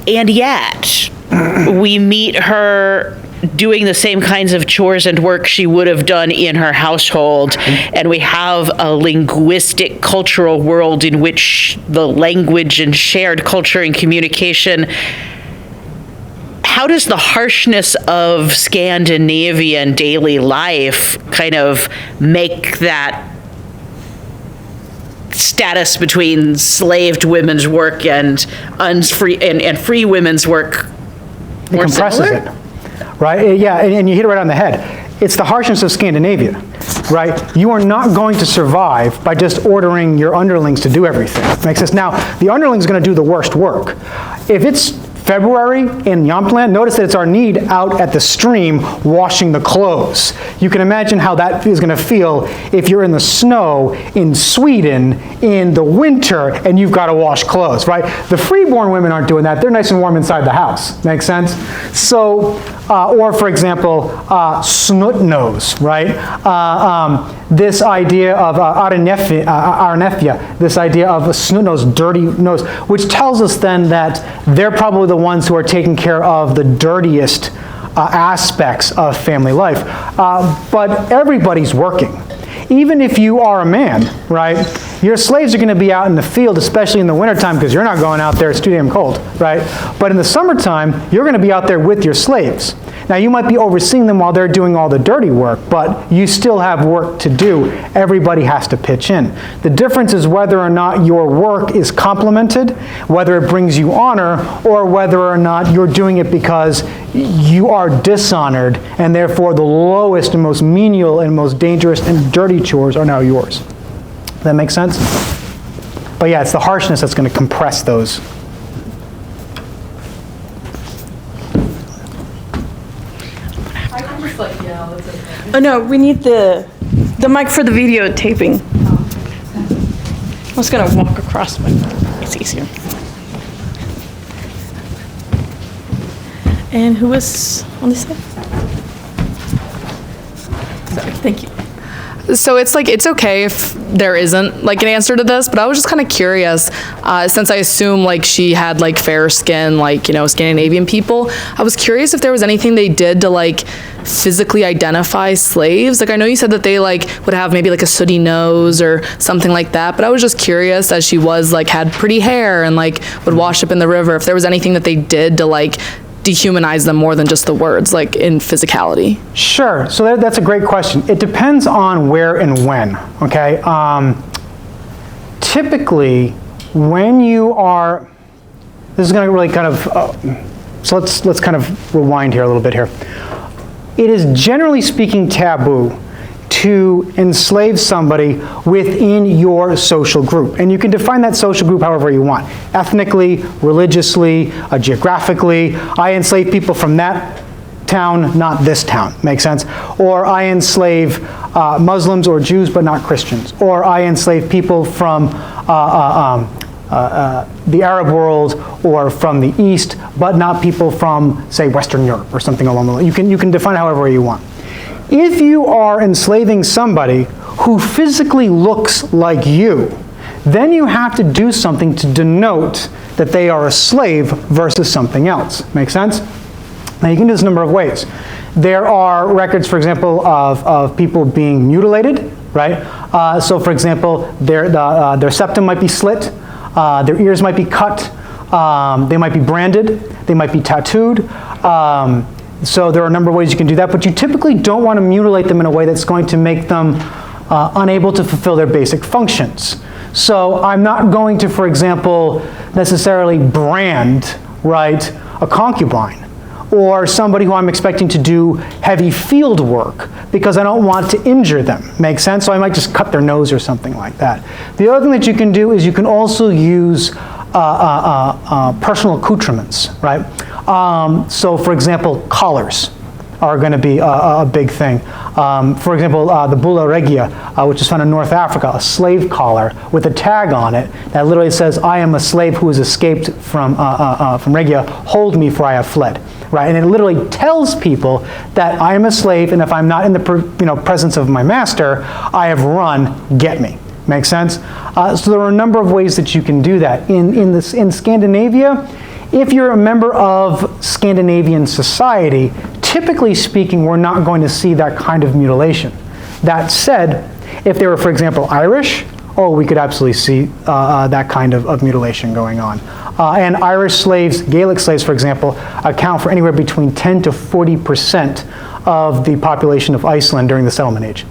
and yet we meet her doing the same kinds of chores and work she would have done in her household, and we have a linguistic, cultural world in which the language and shared culture and communication. How does the harshness of Scandinavian daily life kind of make that status between slaved women's work and free women's work more It compresses similar? it. Right? Yeah, and you hit it right on the head. It's the harshness of Scandinavia, right? You are not going to survive by just ordering your underlings to do everything. Makes sense? Now, the underling's going to do the worst work. If it's February in Jämtland, notice that it's Arneid out at the stream washing the clothes. You can imagine how that is going to feel if you're in the snow in Sweden in the winter and you've got to wash clothes, right? The freeborn women aren't doing that. They're nice and warm inside the house. Makes sense? So, or for example, snot nose, right? This idea of Arnefia, this idea of a snot nose, dirty nose, which tells us then that they're probably the ones who are taking care of the dirtiest aspects of family life. But everybody's working. Even if you are a man, right, your slaves are going to be out in the field, especially in the wintertime, because you're not going out there, it's too damn cold, right? But in the summertime, you're going to be out there with your slaves. Now, you might be overseeing them while they're doing all the dirty work, but you still have work to do. Everybody has to pitch in. The difference is whether or not your work is complimented, whether it brings you honor, or whether or not you're doing it because you are dishonored, and therefore the lowest and most menial and most dangerous and dirty chores are now yours. Does that make sense? But yeah, it's the harshness that's going to compress those. I can just like yell, it's okay. Oh no, we need the mic for the videotaping. I'm just gonna walk across, but it's easier. And who was on this side? Sorry, thank you. So it's like, it's okay if there isn't like an answer to this, but I was just kind of curious, since I assume like she had like fair skin, like, you know, Scandinavian people, I was curious if there was anything they did to like physically identify slaves. Like I know you said that they like would have maybe like a sooty nose or something like that, but I was just curious, as she was like had pretty hair and like would wash up in the river, if there was anything that they did to like dehumanize them more than just the words, like in physicality. Sure. So that's a great question. It depends on where and when, okay? Typically, when you are, this is going to really kind of, so let's kind of rewind here a little bit here. It is generally speaking taboo to enslave somebody within your social group. And you can define that social group however you want. Ethnically, religiously, geographically. I enslave people from that town, not this town. Make sense? Or I enslave Muslims or Jews, but not Christians. Or I enslave people from the Arab world or from the East, but not people from, say, Western Europe or something along the line. You can define however you want. If you are enslaving somebody who physically looks like you, then you have to do something to denote that they are a slave versus something else. Make sense? Now you can do this a number of ways. There are records, for example, of people being mutilated, right? So for example, their septum might be slit, their ears might be cut, they might be branded, they might be tattooed. So there are a number of ways you can do that, but you typically don't want to mutilate them in a way that's going to make them unable to fulfill their basic functions. So I'm not going to, for example, necessarily brand, right, a concubine or somebody who I'm expecting to do heavy field work because I don't want to injure them. Make sense? So I might just cut their nose or something like that. The other thing that you can do is you can also use personal accoutrements, right? So for example, collars are going to be a big thing. For example, the Bulla Regia, which is found in North Africa, a slave collar with a tag on it that literally says, "I am a slave who has escaped from Regia, hold me for I have fled." Right? And it literally tells people that I am a slave, and if I'm not in the presence of my master, I have run, get me. Make sense? So there are a number of ways that you can do that. In Scandinavia, if you're a member of Scandinavian society, typically speaking, we're not going to see that kind of mutilation. That said, if they were, for example, Irish, we could absolutely see that kind of mutilation going on. And Irish slaves, Gaelic slaves, for example, account for anywhere between 10 to 40% of the population of Iceland during the settlement age,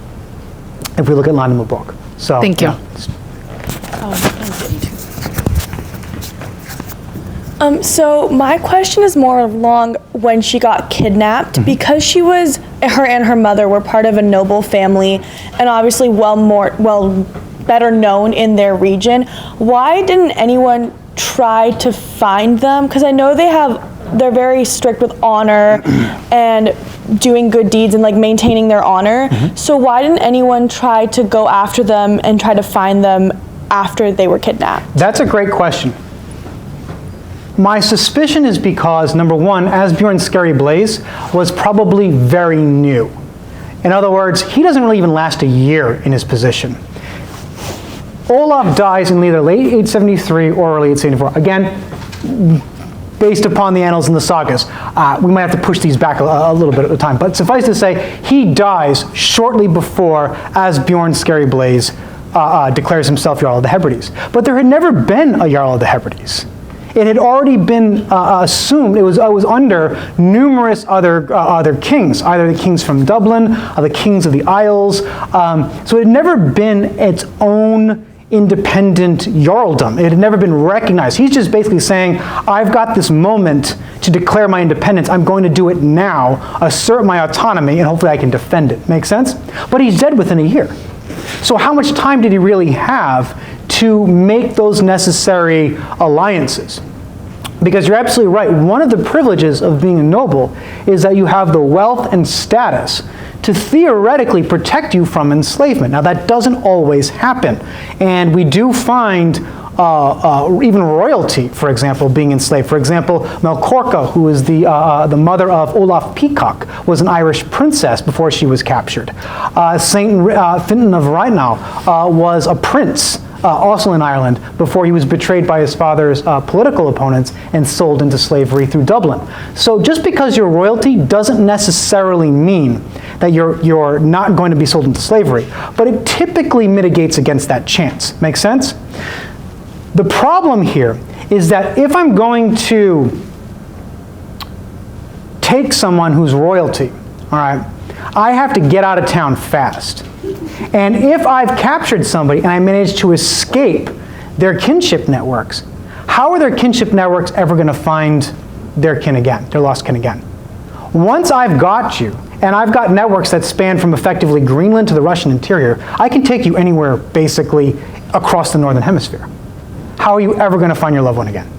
if we look at Landnámabók. So, Thank you. So my question is more along when she got kidnapped, because her and her mother were part of a noble family and obviously better known in their region. Why didn't anyone try to find them? Because I know they're very strict with honor and doing good deeds and like maintaining their honor. So why didn't anyone try to go after them and try to find them after they were kidnapped? That's a great question. My suspicion is because, number one, Asbjorn Skerryblaze was probably very new. In other words, he doesn't really even last a year in his position. Olaf dies in either late 873 or early 874. Again, based upon the annals and the sagas. We might have to push these back a little bit at a time. But suffice to say, he dies shortly before Asbjorn Skerryblaze declares himself Jarl of the Hebrides. But there had never been a Jarl of the Hebrides. It had already been assumed, it was under numerous other kings, either the kings from Dublin, or the kings of the Isles. So it had never been its own independent jarldom. It had never been recognized. He's just basically saying, I've got this moment to declare my independence. I'm going to do it now, assert my autonomy, and hopefully I can defend it. Make sense? But he's dead within a year. So how much time did he really have to make those necessary alliances? Because you're absolutely right. One of the privileges of being a noble is that you have the wealth and status to theoretically protect you from enslavement. Now that doesn't always happen. And we do find even royalty, for example, being enslaved. For example, Melkorka, who is the mother of Olaf Peacock, was an Irish princess before she was captured. Saint Fintan of Reinau was a prince, also in Ireland, before he was betrayed by his father's political opponents and sold into slavery through Dublin. So just because you're royalty doesn't necessarily mean that you're not going to be sold into slavery, but it typically mitigates against that chance. Make sense? The problem here is that if I'm going to take someone who's royalty, all right, I have to get out of town fast. And if I've captured somebody and I manage to escape their kinship networks, how are their kinship networks ever going to find their kin again, their lost kin again? Once I've got you and I've got networks that span from effectively Greenland to the Russian interior, I can take you anywhere basically across the northern hemisphere. How are you ever going to find your loved one again?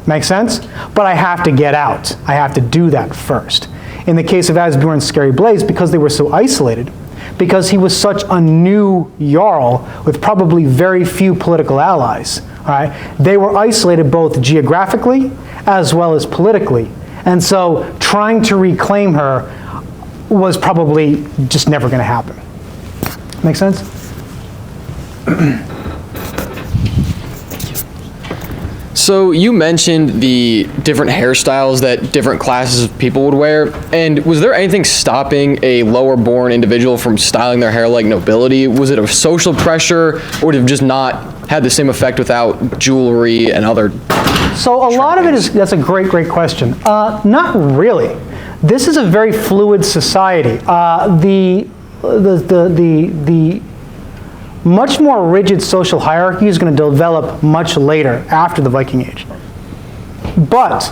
Make sense? But I have to get out. I have to do that first. In the case of Asbjorn Skerryblaze, because they were so isolated, because he was such a new Jarl with probably very few political allies, all right, they were isolated both geographically as well as politically. And so trying to reclaim her was probably just never going to happen. Make sense? So you mentioned the different hairstyles that different classes of people would wear, and was there anything stopping a lower-born individual from styling their hair like nobility? Was it a social pressure, or would it have just not had the same effect without jewelry and other? So a lot of it is, that's a great question. Not really. This is a very fluid society. The much more rigid social hierarchy is going to develop much later, after the Viking Age. But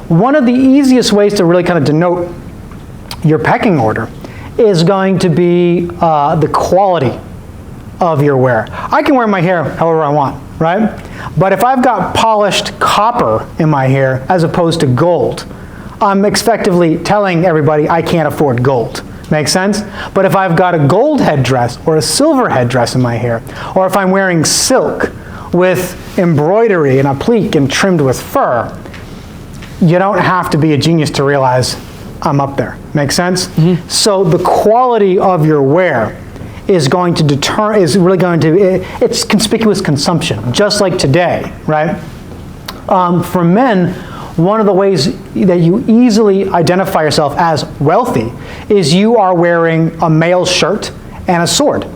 one of the easiest ways to really kind of denote your pecking order is going to be the quality of your wear. I can wear my hair however I want, right? But if I've got polished copper in my hair as opposed to gold, I'm effectively telling everybody I can't afford gold. Make sense? But if I've got a gold headdress or a silver headdress in my hair, or if I'm wearing silk with embroidery and applique and trimmed with fur, you don't have to be a genius to realize I'm up there. Make sense? Mm-hmm. So the quality of your wear is going to it's conspicuous consumption, just like today, right? For men, one of the ways that you easily identify yourself as wealthy is you are wearing a mail shirt and a sword.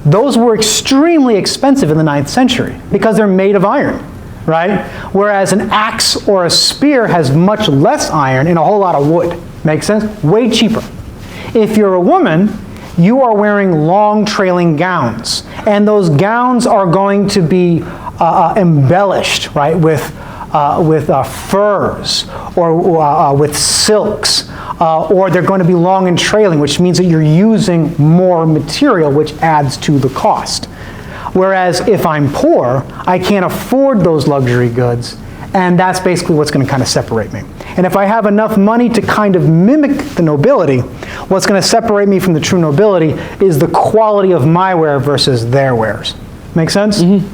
Those were extremely expensive in the 9th century because they're made of iron, right? Whereas an axe or a spear has much less iron and a whole lot of wood. Make sense? Way cheaper. If you're a woman, you are wearing long trailing gowns, and those gowns are going to be embellished, right, with furs or with silks, or they're going to be long and trailing, which means that you're using more material, which adds to the cost. Whereas if I'm poor, I can't afford those luxury goods, and that's basically what's going to kind of separate me. And if I have enough money to kind of mimic the nobility, what's going to separate me from the true nobility is the quality of my wear versus their wares. Make sense? Mm-hmm.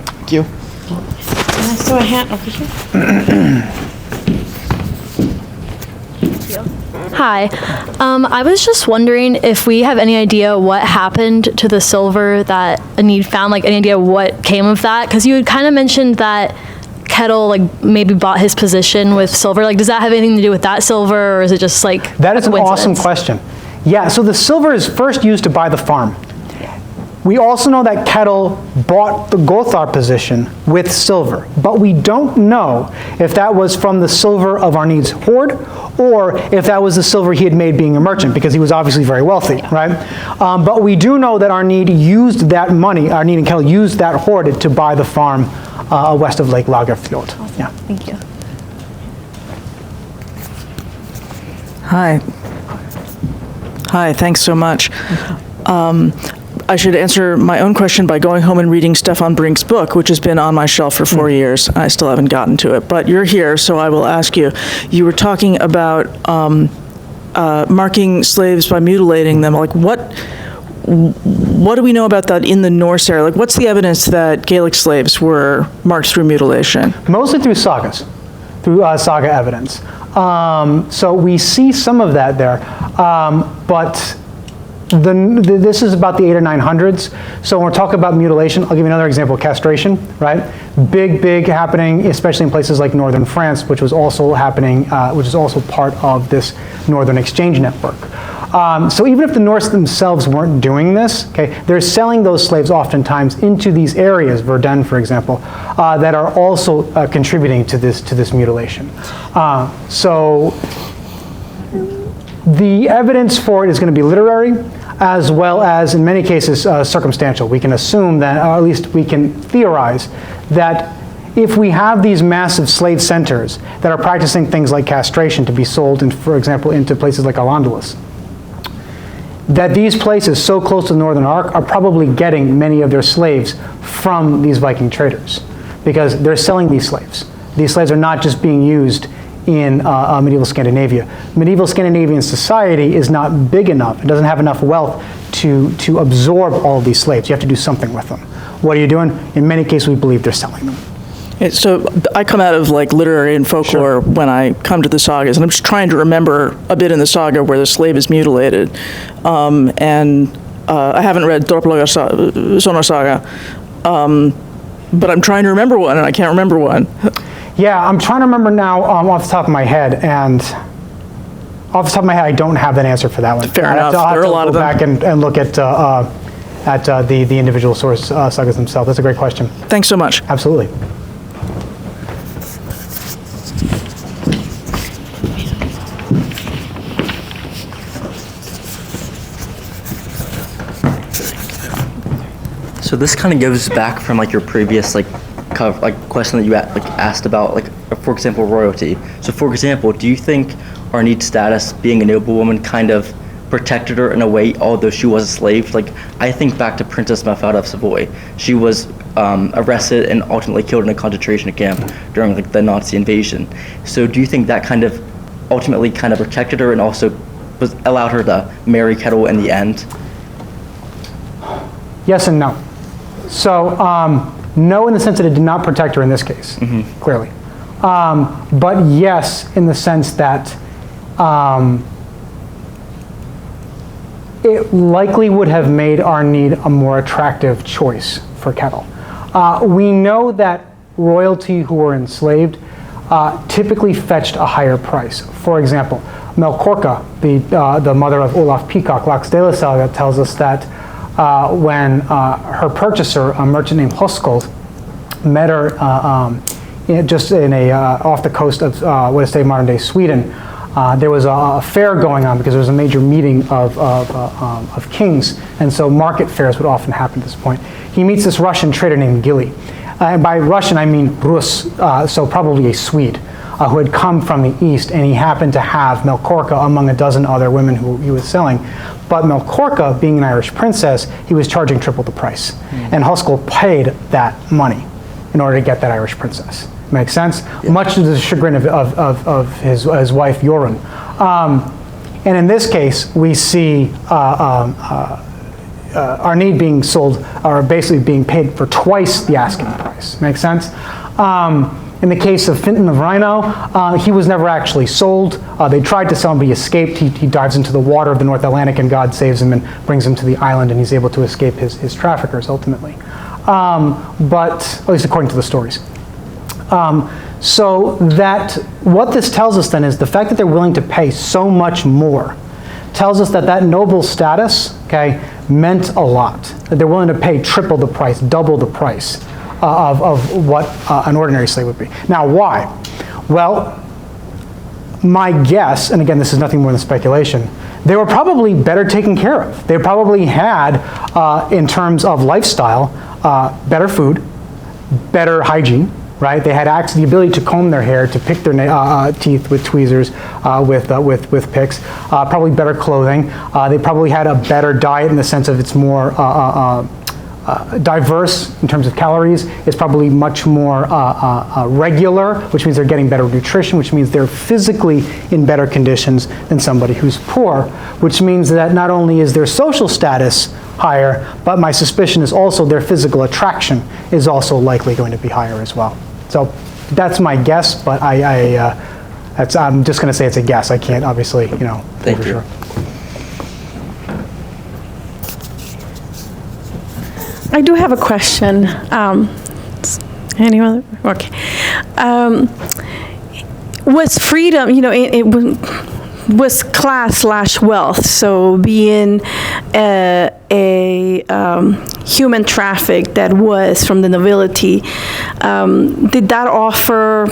Thank you. I saw a hat over here. Hi. I was just wondering if we have any idea what happened to the silver that Arneid found, like any idea what came of that? Because you had kind of mentioned that Kettle like maybe bought his position with silver. Like, does that have anything to do with that silver, or is it just like that is an awesome question. Yeah, so the silver is first used to buy the farm. We also know that Kettle bought the Gothar position with silver, but we don't know if that was from the silver of Arneid's hoard or if that was the silver he had made being a merchant, because he was obviously very wealthy, right? But we do know that Arneid used that money, Arneid and Kettle used that hoard to buy the farm west of Lake Lagerfjord. Awesome. Yeah. Thank you. Hi, thanks so much. I should answer my own question by going home and reading Stefan Brink's book, which has been on my shelf for 4 years. I still haven't gotten to it, but you're here, so I will ask you. You were talking about marking slaves by mutilating them. Like, what do we know about that in the Norse era? Like, what's the evidence that Gaelic slaves were marked through mutilation? Mostly through sagas, through saga evidence. So we see some of that there, but this is about the 800s or 900s. So when we're talking about mutilation, I'll give you another example, castration, right? Big happening, especially in places like northern France, which was also happening, which is also part of this northern exchange network. So even if the Norse themselves weren't doing this, okay, they're selling those slaves oftentimes into these areas, Verdun, for example, that are also contributing to this mutilation. So the evidence for it is going to be literary, as well as, in many cases, circumstantial. We can assume that, or at least we can theorize, that if we have these massive slave centers that are practicing things like castration to be sold, for example, into places like Al-Andalus, that these places so close to the Northern Arc are probably getting many of their slaves from these Viking traders, because they're selling these slaves. These slaves are not just being used in medieval Scandinavia. Medieval Scandinavian society is not big enough, it doesn't have enough wealth to absorb all of these slaves. You have to do something with them. What are you doing? In many cases, we believe they're selling them. So I come out of like literary and folklore when I come to the sagas, and I'm just trying to remember a bit in the saga where the slave is mutilated. I haven't read Droplaugarson Saga, but I'm trying to remember one, and I can't remember one. Yeah, I'm trying to remember now off the top of my head, and off the top of my head, I don't have that answer for that one. Fair enough. There are a lot of them. Back and look at the individual source sagas themselves. That's a great question. Thanks so much. Absolutely. So this kind of goes back from like your previous question that you asked about, like, for example, royalty. So for example, do you think Arneid's status, being a noblewoman, kind of protected her in a way, although she was a slave? Like, I think back to Princess Mafalda of Savoy. She was arrested and ultimately killed in a concentration camp during like the Nazi invasion. So do you think that kind of ultimately kind of protected her and also allowed her to marry Kettle in the end? Yes and no. So, no in the sense that it did not protect her in this case, clearly. But yes, in the sense that it likely would have made Arneid a more attractive choice for Kettle. We know that royalty who were enslaved typically fetched a higher price. For example, Melkorka, the mother of Olaf Peacock, Laxdæla Saga, tells us that when her purchaser, a merchant named Hoskold, met her just in off the coast of what is today modern-day Sweden. There was a fair going on because there was a major meeting of kings, and so market fairs would often happen at this point. He meets this Russian trader named Gilly. And by Russian, I mean Rus, so probably a Swede, who had come from the east, and he happened to have Melkorka among a dozen other women who he was selling. But Melkorka, being an Irish princess, he was charging triple the price. And Hoskold paid that money in order to get that Irish princess. Makes sense? Yeah. Much to the chagrin of his wife, Jorunn. And in this case, we see Arneid being sold, or basically being paid for twice the asking price. Makes sense? In the case of Fintan of Rhino, he was never actually sold. They tried to sell him, but he escaped. He dives into the water of the North Atlantic, and God saves him and brings him to the island, and he's able to escape his traffickers ultimately. But at least according to the stories. So that what this tells us then is the fact that they're willing to pay so much more tells us that noble status, okay, meant a lot. That they're willing to pay triple the price, double the price of what an ordinary slave would be. Now, why? Well, my guess, and again, this is nothing more than speculation, they were probably better taken care of. They probably had, in terms of lifestyle, better food, better hygiene, right? They had access, the ability to comb their hair, to pick their teeth with tweezers, with picks, probably better clothing. They probably had a better diet in the sense of it's more diverse in terms of calories. It's probably much more regular, which means they're getting better nutrition, which means they're physically in better conditions than somebody who's poor, which means that not only is their social status higher, but my suspicion is also their physical attraction is also likely going to be higher as well. So that's my guess, but I'm just going to say it's a guess. I can't obviously, say for sure. I do have a question. Anyone? Okay. Was freedom, it was class/wealth, so being a human traffic that was from the nobility, did that offer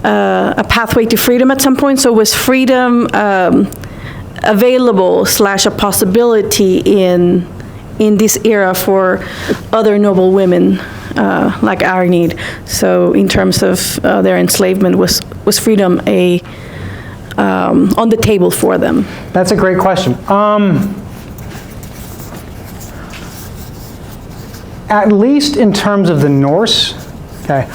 a pathway to freedom at some point? So was freedom available / a possibility in this era for other noble women like Arneid? So in terms of their enslavement, was freedom on the table for them? That's a great question. at least in terms of the Norse, okay,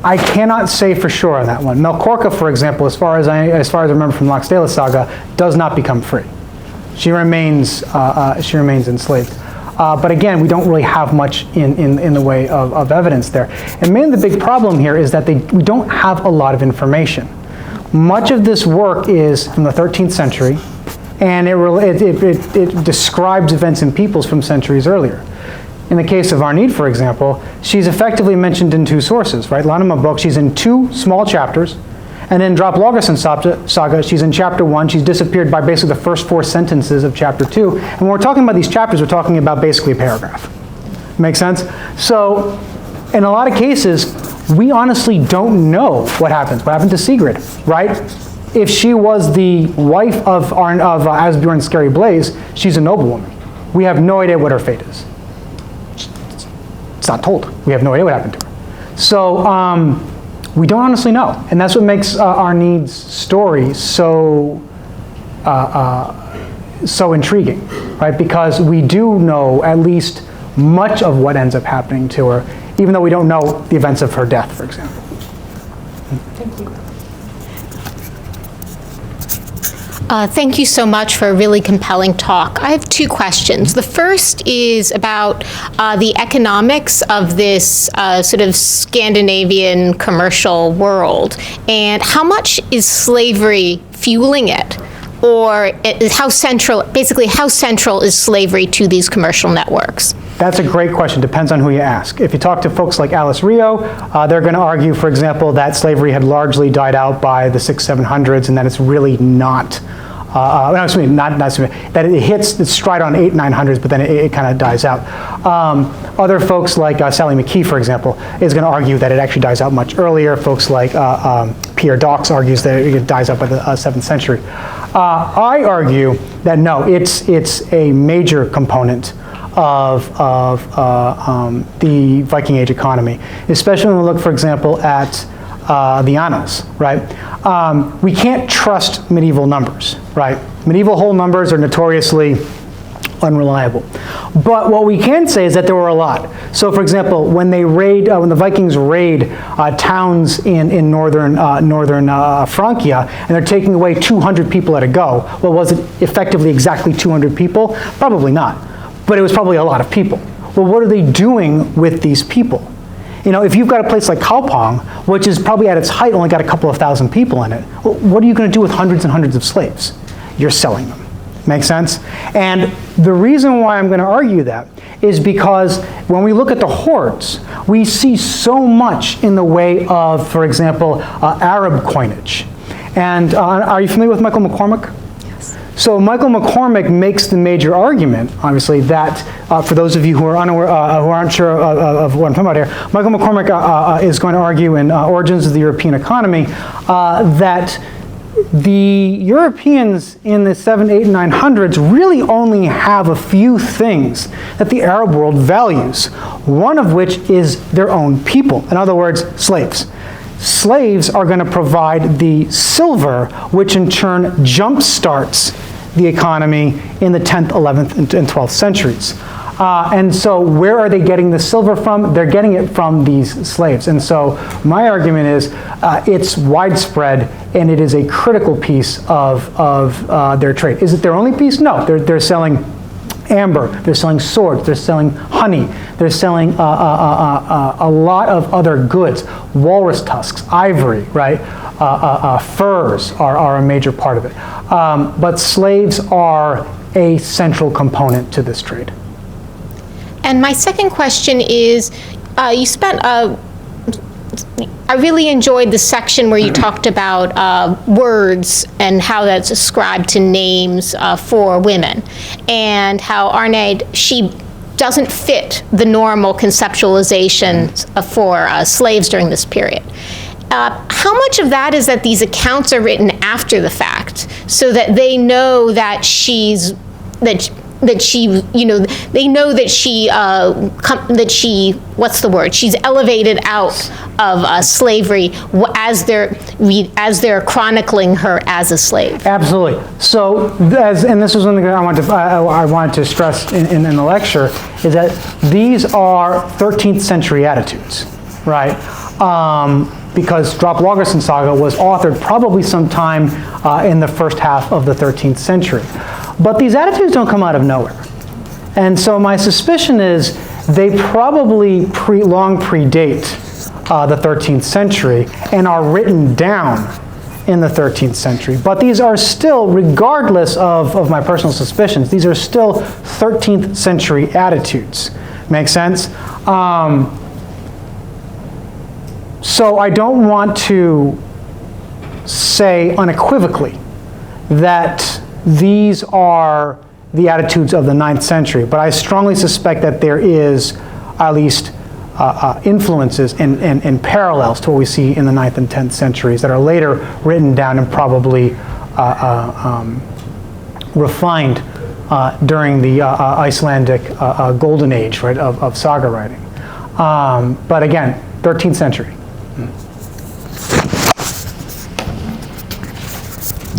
I cannot say for sure on that one. Melkorka, for example, as far as I remember from Laxdæla's saga, does not become free. She remains enslaved. But again, we don't really have much in the way of evidence there. And mainly the big problem here is that we don't have a lot of information. Much of this work is from the 13th century, and it describes events and peoples from centuries earlier. In the case of Arneid, for example, she's effectively mentioned in two sources, right? Landnámabók, she's in 2 small chapters, and in Droplaugarson Saga, she's in chapter 1. She's disappeared by basically the first 4 sentences of chapter 2. And when we're talking about these chapters, we're talking about basically a paragraph. Make sense? So, in a lot of cases, we honestly don't know what happens. What happened to Sigrid, right? If she was the wife of Asbjorn Skerryblaze, she's a noblewoman. We have no idea what her fate is. It's not told. We have no idea what happened to her. So we don't honestly know, and that's what makes Arneid's story so intriguing, right? Because we do know at least much of what ends up happening to her, even though we don't know the events of her death, for example. Thank you. Thank you so much for a really compelling talk. I have 2 questions. The first is about the economics of this sort of Scandinavian commercial world, and how much is slavery fueling it? Or how central is slavery to these commercial networks? That's a great question. Depends on who you ask. If you talk to folks like Alice Rio, they're going to argue, for example, that slavery had largely died out by the 600s, 700s, and that it's really not. That it hits its stride on 800s, 900s, but then it kind of dies out. Other folks like Sally McKee, for example, is going to argue that it actually dies out much earlier. Folks like Pierre Daux argues that it dies out by the 7th century. I argue that no, it's a major component of the Viking Age economy, especially when we look, for example, at the annals, right? We can't trust medieval numbers, right? Medieval whole numbers are notoriously unreliable. But what we can say is that there were a lot. So, for example, when the Vikings raid towns in northern Francia, and they're taking away 200 people at a go, well, was it effectively exactly 200 people? Probably not. But it was probably a lot of people. Well, what are they doing with these people? You know, if you've got a place like Kaupang, which is probably at its height only got a couple of thousand people in it, well, what are you going to do with hundreds and hundreds of slaves? You're selling them. Make sense? And the reason why I'm going to argue that is because when we look at the hordes, we see so much in the way of, for example, Arab coinage. And are you familiar with Michael McCormick? So Michael McCormick makes the major argument, obviously, that for those of you who are unaware, who aren't sure of what I'm talking about here, Michael McCormick is going to argue in Origins of the European Economy that the Europeans in the 700s, 800s, and 900s really only have a few things that the Arab world values, one of which is their own people. In other words, slaves. Slaves are going to provide the silver, which in turn jumpstarts the economy in the 10th, 11th, and 12th centuries. And so where are they getting the silver from? They're getting it from these slaves. And so my argument is it's widespread, and it is a critical piece of their trade. Is it their only piece? No. They're selling amber, they're selling swords, they're selling honey, they're selling a lot of other goods, walrus tusks, ivory, right? Furs are a major part of it. But slaves are a central component to this trade. And my second question is, you spent I really enjoyed the section where you talked about words and how that's ascribed to names for women, and how Arneid, she doesn't fit the normal conceptualization for slaves during this period. How much of that is that these accounts are written after the fact, so that they know that that she, they know that what's the word? She's elevated out of slavery as they're chronicling her as a slave. Absolutely. So, and this was one thing I wanted to stress in the lecture, is that these are 13th century attitudes, right? Because Droplaugarson Saga was authored probably sometime in the first half of the 13th century. But these attitudes don't come out of nowhere. And so my suspicion is they probably long predate the 13th century and are written down in the 13th century. But these are still, regardless of my personal suspicions, these are still 13th century attitudes. Make sense? So I don't want to say unequivocally that these are the attitudes of the 9th century, but I strongly suspect that there is at least influences and parallels to what we see in the 9th and 10th centuries that are later written down and probably refined during the Icelandic golden age, right, of saga writing. But again, 13th century.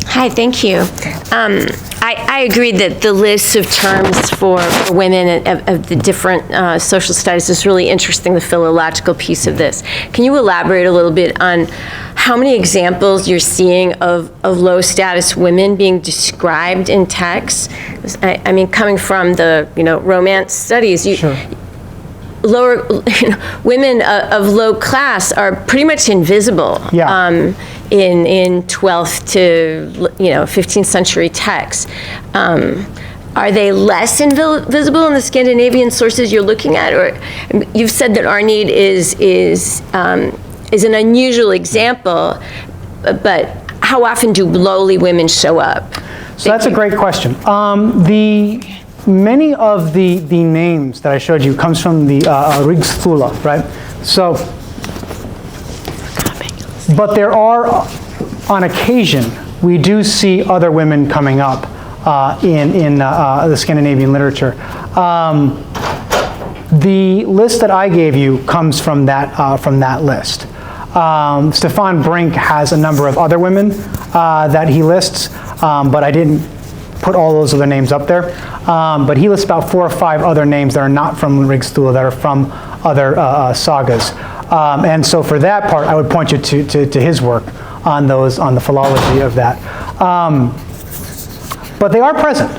Hi, thank you. I agree that the list of terms for women of the different social status is really interesting, the philological piece of this. Can you elaborate a little bit on how many examples you're seeing of low status women being described in texts? I mean, coming from the romance studies, Sure. Lower women of low class are pretty much invisible. Yeah. In 12th to 15th century texts. Are they less visible in the Scandinavian sources you're looking at, or you've said that Arneid is an unusual example, but how often do lowly women show up? So that's a great question. Many of the names that I showed you comes from the Rigsthula, right? So, but there are, on occasion, we do see other women coming up in the Scandinavian literature. The list that I gave you comes from that list. Stefan Brink has a number of other women that he lists, but I didn't put all those other names up there. But he lists about 4 or 5 other names that are not from Rigsthula, that are from other sagas. And so for that part, I would point you to his work on the philology of that. But they are present.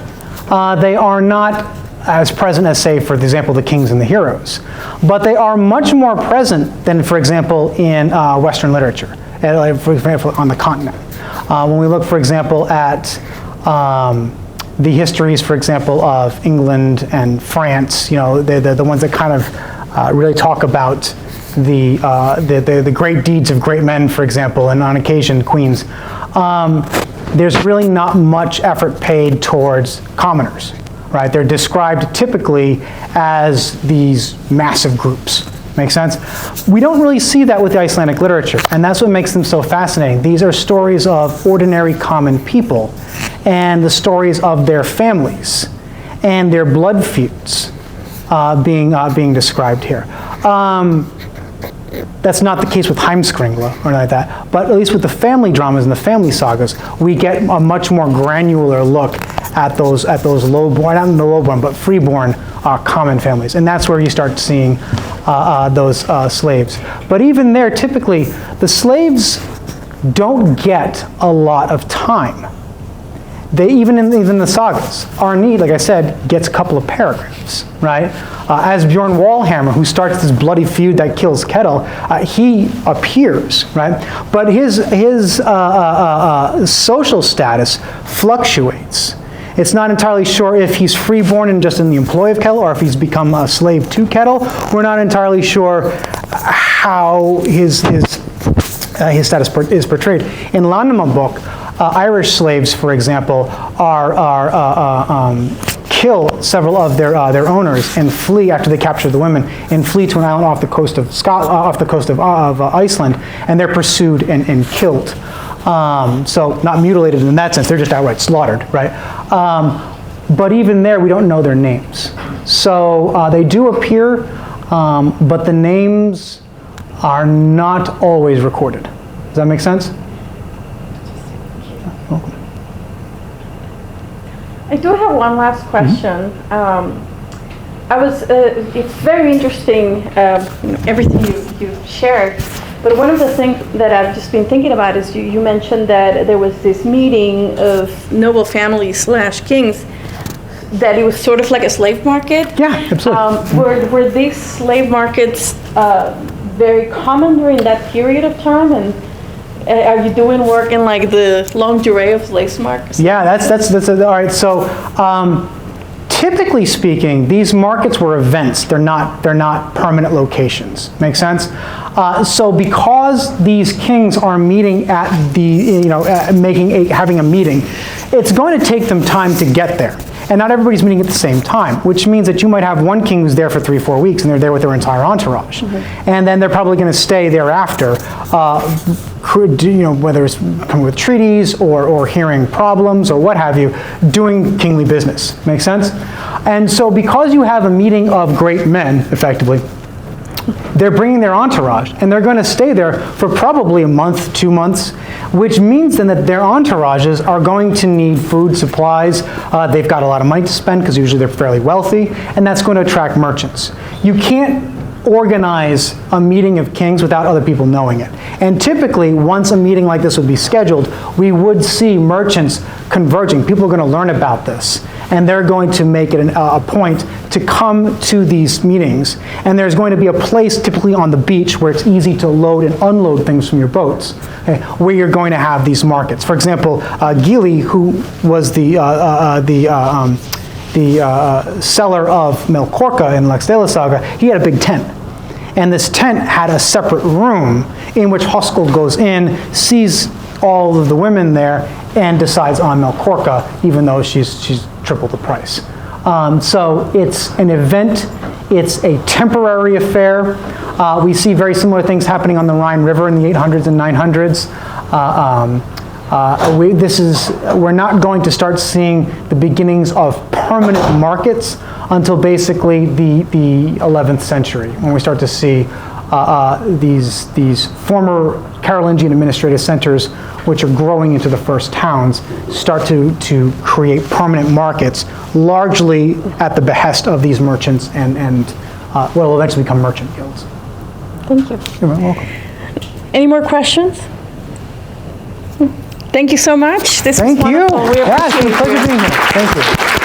They are not as present as, say, for example, the kings and the heroes. But they are much more present than, for example, in Western literature, for example, on the continent. When we look, for example, at the histories, for example, of England and France, they're the ones that kind of really talk about the great deeds of great men, for example, and on occasion queens. There's really not much effort paid towards commoners, right? They're described typically as these massive groups. Make sense? We don't really see that with the Icelandic literature, and that's what makes them so fascinating. These are stories of ordinary common people and the stories of their families and their blood feuds being described here. That's not the case with Heimskringla or anything like that, but at least with the family dramas and the family sagas, we get a much more granular look at those lowborn, not the lowborn, but freeborn common families, and that's where you start seeing those slaves. But even there, typically, the slaves don't get a lot of time. They even the sagas. Arneid, like I said, gets a couple of paragraphs, right? Asbjorn Wallhammer, who starts this bloody feud that kills Kettle, he appears, right? But his social status fluctuates. It's not entirely sure if he's freeborn and just in the employ of Kettle, or if he's become a slave to Kettle. We're not entirely sure how his status is portrayed. In Landnámabók, Irish slaves, for example, kill several of their owners and flee after they capture the women, and flee to an island off the coast of Iceland, and they're pursued and killed. So not mutilated in that sense; they're just outright slaughtered, right? but even there, we don't know their names. So they do appear, but the names are not always recorded. Does that make sense? I do have one last question. It's very interesting, everything you've shared, but one of the things that I've just been thinking about is you mentioned that there was this meeting of noble families / kings, that it was sort of like a slave market. Yeah, absolutely. Were these slave markets very common during that period of time? And are you doing work in like the longue durée of slave markets? Yeah, that's all right. So typically speaking, these markets were events. They're not permanent locations. Make sense? So because these kings are meeting at having a meeting, it's going to take them time to get there. And not everybody's meeting at the same time, which means that you might have one king who's there for 3-4 weeks and they're there with their entire entourage. And then they're probably going to stay thereafter, whether it's coming with treaties or hearing problems or what have you, doing kingly business. Make sense? And so because you have a meeting of great men, effectively, they're bringing their entourage, and they're going to stay there for probably a month, 2 months, which means then that their entourages are going to need food, supplies. They've got a lot of money to spend because usually they're fairly wealthy, and that's going to attract merchants. You can't organize a meeting of kings without other people knowing it. And typically, once a meeting like this would be scheduled, we would see merchants converging. People are going to learn about this, and they're going to make it a point to come to these meetings. And there's going to be a place typically on the beach where it's easy to load and unload things from your boats, okay, where you're going to have these markets. For example, Gili, who was the seller of Melkorka in Laxdæla Saga, he had a big tent. And this tent had a separate room in which Hoskuld goes in, sees all of the women there, and decides on Melkorka, even though she's triple the price. So it's an event, it's a temporary affair. We see very similar things happening on the Rhine River in the 800s and 900s. We're not going to start seeing the beginnings of permanent markets until basically the 11th century, when we start to see these former Carolingian administrative centers, which are growing into the first towns, start to create permanent markets, largely at the behest of these merchants and what will eventually become merchant guilds. Thank you. You're welcome. Any more questions? Thank you so much. Thank you. We Yeah, it's been a appreciate pleasure you. being here. Thank you.